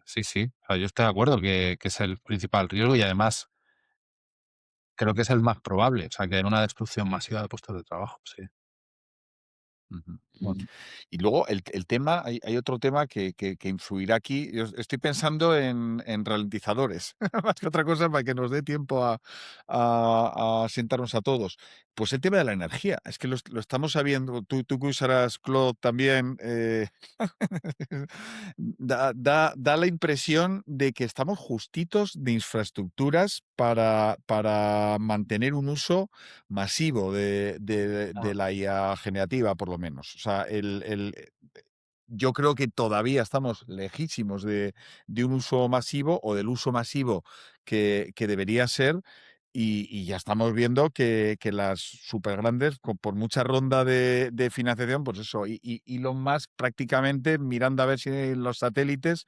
sí, sí, o sea, yo estoy de acuerdo que es el principal riesgo y además creo que es el más probable, o sea, que haya una destrucción masiva de puestos de trabajo, sí. Ujú. Bueno, Y luego el tema, hay otro tema que influirá aquí. Yo estoy pensando en ralentizadores, más que otra cosa, para que nos dé tiempo a sentarnos a todos. Pues el tema de la energía, es que lo estamos sabiendo, tú que usarás Claude también, da la impresión de que estamos justitos de infraestructuras para mantener un uso masivo de la IA generativa, por lo menos. O sea, yo creo que todavía estamos lejísimos de un uso masivo o del uso masivo que debería ser. Y ya estamos viendo que las super grandes, por mucha ronda de financiación, pues eso, y Elon Musk prácticamente mirando a ver si los satélites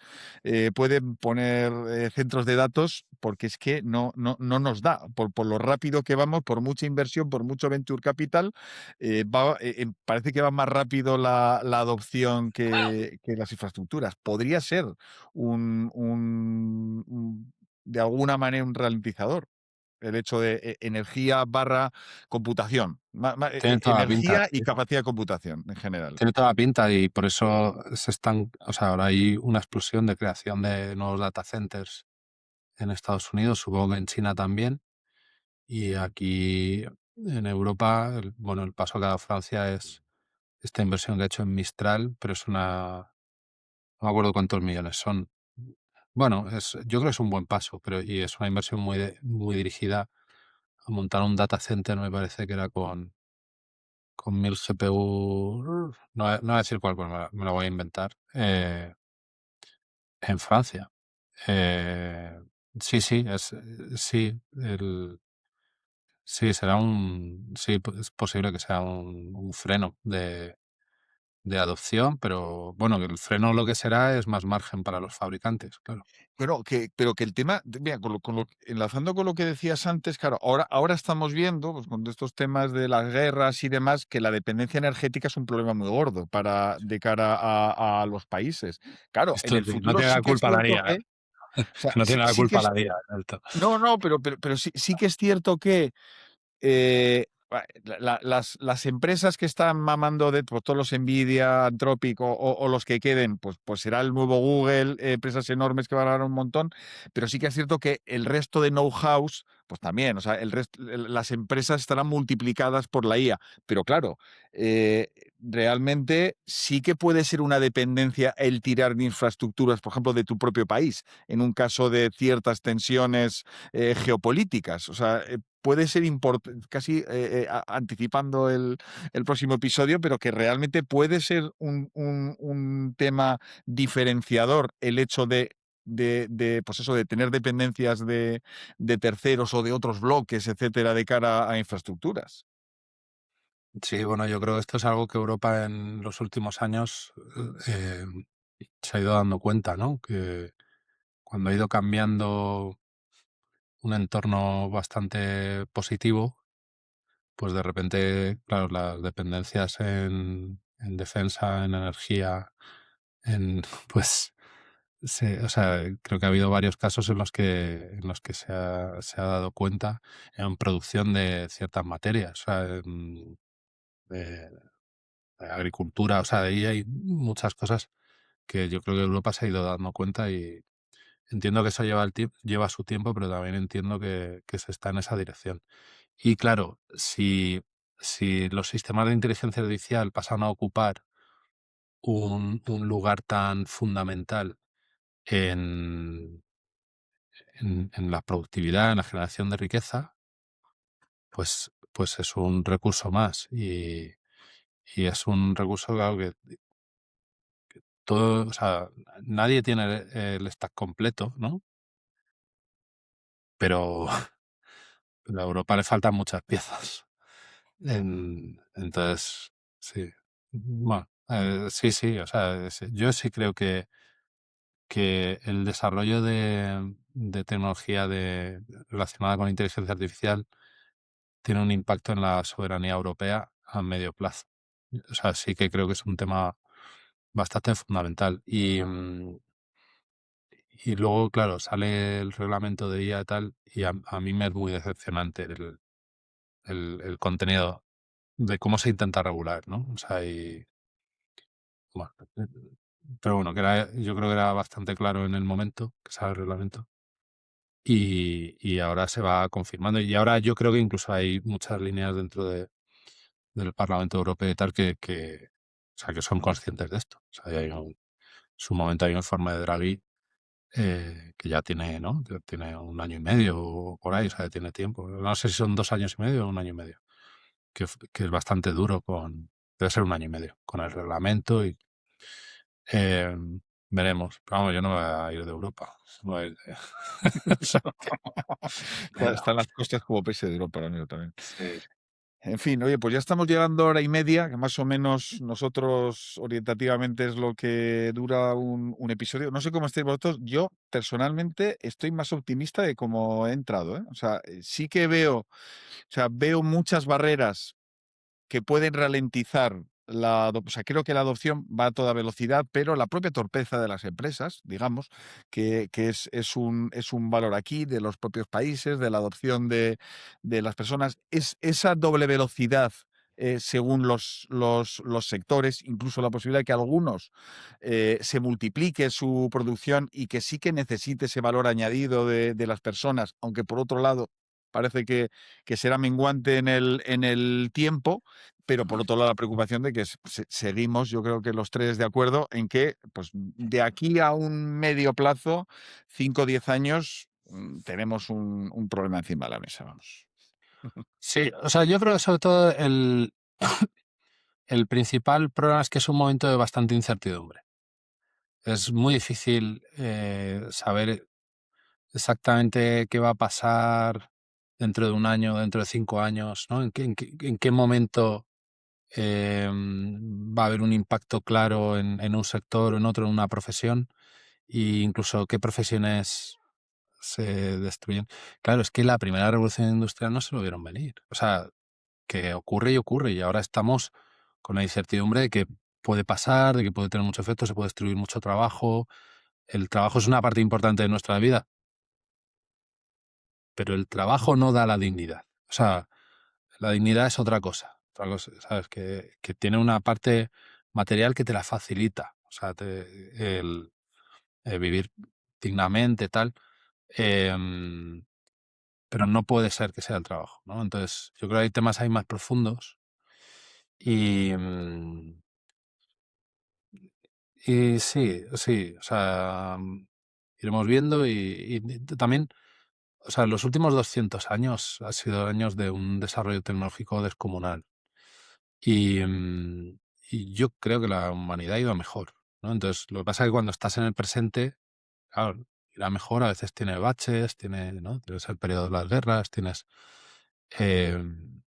pueden poner centros de datos, porque es que no nos da, por lo rápido que vamos, por mucha inversión, por mucho venture capital, parece que va más rápido la adopción que las infraestructuras. Podría ser de alguna manera un ralentizador el hecho de energía barra computación. tiene toda la pinta, Energía y capacidad de computación en general. tiene toda la pinta y por eso o sea, ahora hay una explosión de creación de nuevos data centers en Estados Unidos, supongo que en China también, y aquí en Europa, bueno, el paso que ha dado Francia es esta inversión que ha hecho en Mistral, pero no me acuerdo cuántos millones son. Bueno, yo creo que es un buen paso, pero y es una inversión muy dirigida a montar un data center, me parece que era con 1000 GPU, no voy a decir cuál, pues me lo voy a inventar, en Francia. Eh, sí, sí, sí, sí, sí, es posible que sea un freno de adopción, pero bueno, que el freno lo que será es más margen para los fabricantes, claro. Pero que el tema, mira, enlazando con lo que decías antes, claro, ahora estamos viendo, pues, con estos temas de las guerras y demás, que la dependencia energética es un problema muy gordo de cara a los países. Claro, en Esto el no futuro tiene sí la que es culpa la cierto IA, que, ¿eh? o sea, Que no tiene la sí que culpa es, la IA en esto. no, no, pero sí que es cierto que las empresas que están mamando de pues, todos los Nvidia, Anthropic o los que queden, pues será el nuevo Google, empresas enormes que van a dar un montón, pero sí que es cierto que el resto de know-hows, pues también, o sea, las empresas estarán multiplicadas por la IA, pero claro, eh, realmente sí que puede ser una dependencia el tirar de infraestructuras, por ejemplo, de tu propio país, en un caso de ciertas tensiones geopolíticas, o sea, puede ser casi anticipando el próximo episodio, pero que realmente puede ser un tema diferenciador el hecho pues eso, de tener dependencias de terceros o de otros bloques, etcétera, de cara a infraestructuras. Sí, bueno, yo creo que esto es algo que Europa en los últimos años eh, se ha ido dando cuenta, ¿no? Que cuando ha ido cambiando un entorno bastante positivo, pues de repente, claro, las dependencias en defensa, en energía, en pues Sí, o sea, creo que ha habido varios casos en los que se ha dado cuenta en producción de ciertas materias, o sea, de agricultura, o sea, de ahí hay muchas cosas que yo creo que Europa se ha ido dando cuenta y entiendo que eso lleva su tiempo, pero también entiendo que se está en esa dirección. Y claro, si los sistemas de inteligencia artificial pasan a ocupar un lugar tan fundamental en, en la productividad, en la generación de riqueza, pues es un recurso más. Y es un recurso, claro, que todo, o sea, nadie tiene el stack completo, ¿no? Pero, pero a Europa le faltan muchas piezas. Entonces, sí. Bueno, sí, sí, o sea, yo sí creo que el desarrollo de tecnología relacionada con inteligencia artificial tiene un impacto en la soberanía europea a medio plazo. O sea, sí que creo que es un tema bastante fundamental. Y luego, claro, sale el reglamento de IA y tal, y a mí me es muy decepcionante el contenido de cómo se intenta regular, ¿no? O sea, bueno, pero bueno, yo creo que era bastante claro en el momento que sale el reglamento. Y ahora se va confirmando. Y ahora yo creo que incluso hay muchas líneas dentro del Parlamento Europeo y tal o sea, que son conscientes de esto. O sea, en su momento hay un informe de Draghi que ya tiene, ¿no? Ya tiene un año y medio o por ahí, o sea, tiene tiempo. No sé si son 2 años y medio o un año y medio, que es bastante duro debe ser un año y medio, con el reglamento y eh, veremos. Pero vamos, yo no me voy a ir de Europa. Me voy a ir o sea, pero, Están las costas como países de Europa ahora mismo también. sí. En fin, oye, pues ya estamos llegando a hora y media, que más o menos nosotros orientativamente es lo que dura un episodio. No sé cómo estáis vosotros. Yo personalmente estoy más optimista de cómo he entrado, ¿eh? O sea, sí que veo muchas barreras que pueden ralentizar o sea, creo que la adopción va a toda velocidad, pero la propia torpeza de las empresas, digamos, que es un valor aquí de los propios países, de la adopción de las personas, es esa doble velocidad. Según los sectores, incluso la posibilidad de que algunos se multiplique su producción y que sí que necesite ese valor añadido de las personas, aunque por otro lado parece que será menguante en el tiempo, pero por otro lado la preocupación de que seguimos, yo creo que los tres de acuerdo en que pues, de aquí a un medio plazo, 5 o 10 años, tenemos un problema encima de la mesa, vamos. Sí, o sea, yo creo que sobre todo el principal problema es que es un momento de bastante incertidumbre. Es muy difícil saber exactamente qué va a pasar dentro de un año, dentro de 5 años, ¿no? En qué momento va a haber un impacto claro en un sector o en otro, en una profesión, e incluso qué profesiones se destruyen. Claro, es que la primera revolución industrial no se lo vieron venir. O sea, que ocurre y ocurre, y ahora estamos con la incertidumbre de que puede pasar, de que puede tener mucho efecto, se puede destruir mucho trabajo. El trabajo es una parte importante de nuestra vida, pero el trabajo no da la dignidad. O sea, la dignidad es otra cosa, ¿sabes? Que tiene una parte material que te la facilita. O sea, el vivir dignamente, tal. em, pero no puede ser que sea el trabajo, ¿no? Entonces, yo creo que hay temas ahí más profundos y, y sí, sí, o sea, iremos viendo y también, o sea, los últimos 200 años han sido años de un desarrollo tecnológico descomunal y, y yo creo que la humanidad ha ido a mejor, ¿no? Entonces, lo que pasa es que cuando estás en el presente, claro, irá mejor, a veces tiene baches, ¿no? Tienes el periodo de las guerras,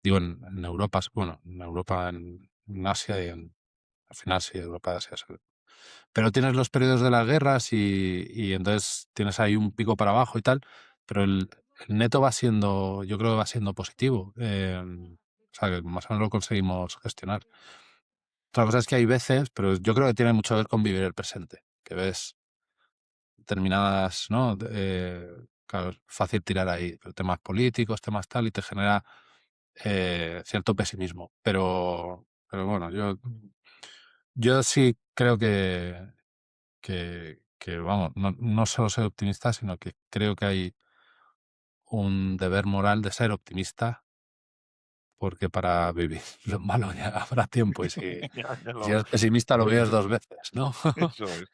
digo, en Europa, bueno, en Europa, en Asia y al final sí, Europa, Asia, sí. Pero tienes los periodos de las guerras y entonces tienes ahí un pico para abajo y tal, pero el neto va siendo, yo creo que va siendo positivo. O sea, que más o menos lo conseguimos gestionar. Otra cosa es que hay veces, pero yo creo que tiene mucho que ver con vivir el presente, que ves determinadas, ¿no? Claro, es fácil tirar ahí, pero temas políticos, temas tal, y te genera cierto pesimismo. Pero bueno, yo sí creo que vamos, no solo ser optimista, sino que creo que hay un deber moral de ser optimista, porque para vivir lo malo ya habrá tiempo, y si eres pesimista lo vives 2 veces, ¿no? Eso es,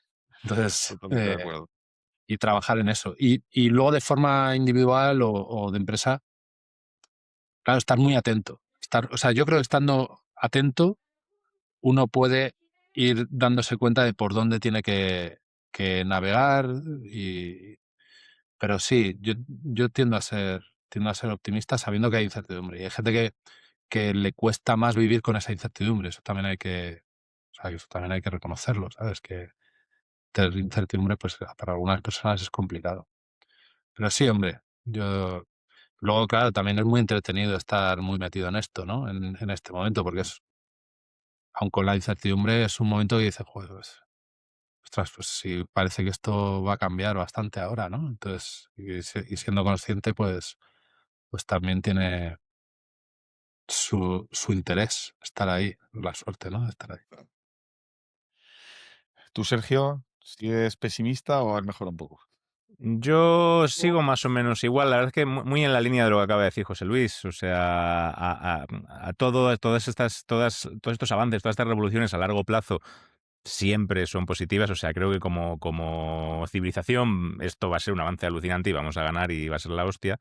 Entonces, totalmente de acuerdo. y trabajar en eso. Y luego de forma individual o de empresa, claro, estar muy atento. O sea, yo creo que estando atento uno puede ir dándose cuenta de por dónde tiene que navegar. Pero sí, yo tiendo a ser optimista sabiendo que hay incertidumbre. Y hay gente que le cuesta más vivir con esa incertidumbre. Eso también hay que, o sea, eso también hay que reconocerlo, ¿sabes? Que tener incertidumbre, pues para algunas personas es complicado. Pero sí, hombre, luego, claro, también es muy entretenido estar muy metido en esto, ¿no? En este momento, porque aun con la incertidumbre, es un momento que dices, joder, pues, ostras, pues sí, parece que esto va a cambiar bastante ahora, ¿no? Entonces, y siendo consciente, pues también tiene su interés estar ahí, la suerte, ¿no? De estar ahí. ¿Tú, Sergio, sigues pesimista o has mejorado un poco? Yo sigo más o menos igual, la verdad es que muy en la línea de lo que acaba de decir José Luis, o sea, a todos estos avances, todas estas revoluciones a largo plazo siempre son positivas, o sea, creo que como civilización esto va a ser un avance alucinante y vamos a ganar y va a ser la hostia.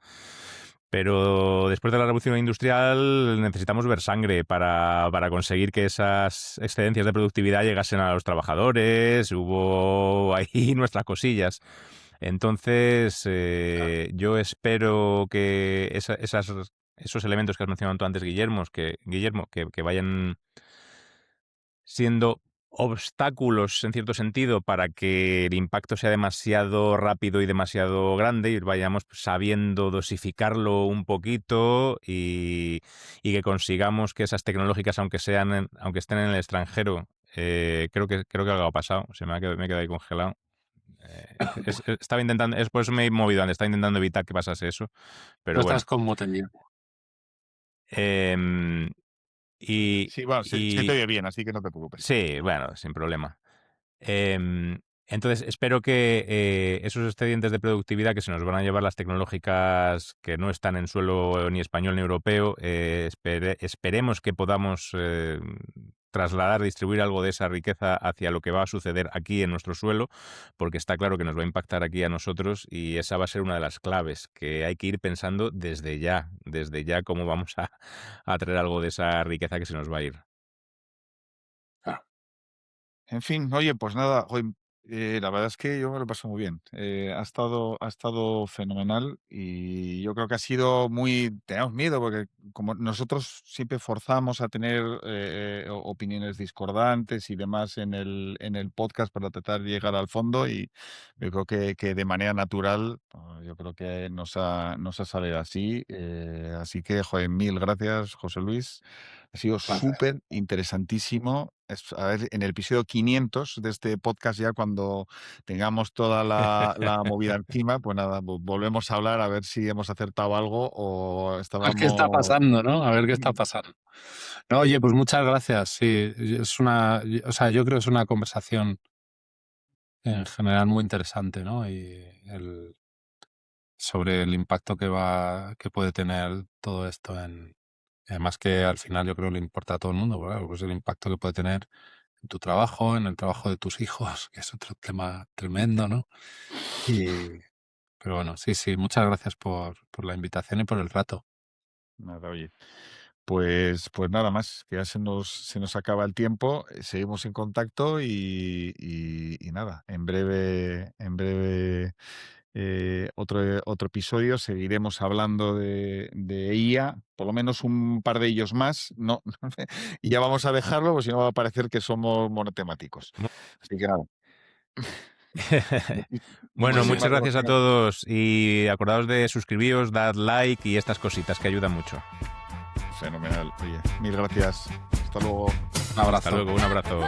Pero después de la revolución industrial necesitamos ver sangre para conseguir que esas excedencias de productividad llegasen a los trabajadores, hubo ahí nuestras cosillas. Entonces, yo espero que esos elementos que has mencionado tú antes, Guillermo, que vayan siendo obstáculos en cierto sentido para que el impacto sea demasiado rápido y demasiado grande y vayamos sabiendo dosificarlo un poquito y que consigamos que esas tecnológicas, aunque estén en el extranjero, creo que algo ha pasado, me he quedado ahí congelado. Estaba intentando, es por eso me he movido antes, estaba intentando evitar que pasase eso, Tú pero bueno. estás como tendido. Sí, bueno, se te oye bien, así que no te preocupes. Sí, bueno, sin problema. Entonces, espero que esos excedentes de productividad que se nos van a llevar las tecnológicas que no están en suelo ni español ni europeo, esperemos que podamos trasladar, distribuir algo de esa riqueza hacia lo que va a suceder aquí en nuestro suelo, porque está claro que nos va a impactar aquí a nosotros y esa va a ser una de las claves que hay que ir pensando desde ya cómo vamos a traer algo de esa riqueza que se nos va a ir. En fin, oye, pues nada, la verdad es que yo me lo paso muy bien. Ha estado fenomenal y yo creo que ha sido tenemos miedo porque como nosotros siempre forzamos a tener opiniones discordantes y demás en el podcast para tratar de llegar al fondo y yo creo que de manera natural, yo creo que nos ha salido así. Así que, joder, mil gracias, José Luis. Ha sido súper interesantísimo. A ver, en el episodio 500 de este podcast, ya cuando tengamos toda la movida encima, pues nada, volvemos a hablar a ver si hemos acertado algo o A ver estábamos... qué está pasando, ¿no? A ver qué está pasando. No, oye, pues muchas gracias. Sí, o sea, yo creo que es una conversación en general muy interesante, ¿no? Y sobre el impacto que puede tener todo esto además que al final yo creo que le importa a todo el mundo, claro, pues el impacto que puede tener en tu trabajo, en el trabajo de tus hijos, que es otro tema tremendo, ¿no? Pero bueno, sí, muchas gracias por la invitación y por el rato. Nada, oye. Pues nada más, que ya se nos acaba el tiempo, seguimos en contacto y nada, en breve otro episodio, seguiremos hablando de IA, por lo menos un par de ellos más, no, y ya vamos a dejarlo, porque si no va a parecer que somos monotemáticos. Así que nada. Bueno, muchas Muchísimas gracias a gracias. todos y acordaos de suscribiros, dad like y estas cositas que ayudan mucho. Fenomenal. Oye, mil gracias. Hasta luego. Un abrazo. Hasta luego, un abrazo.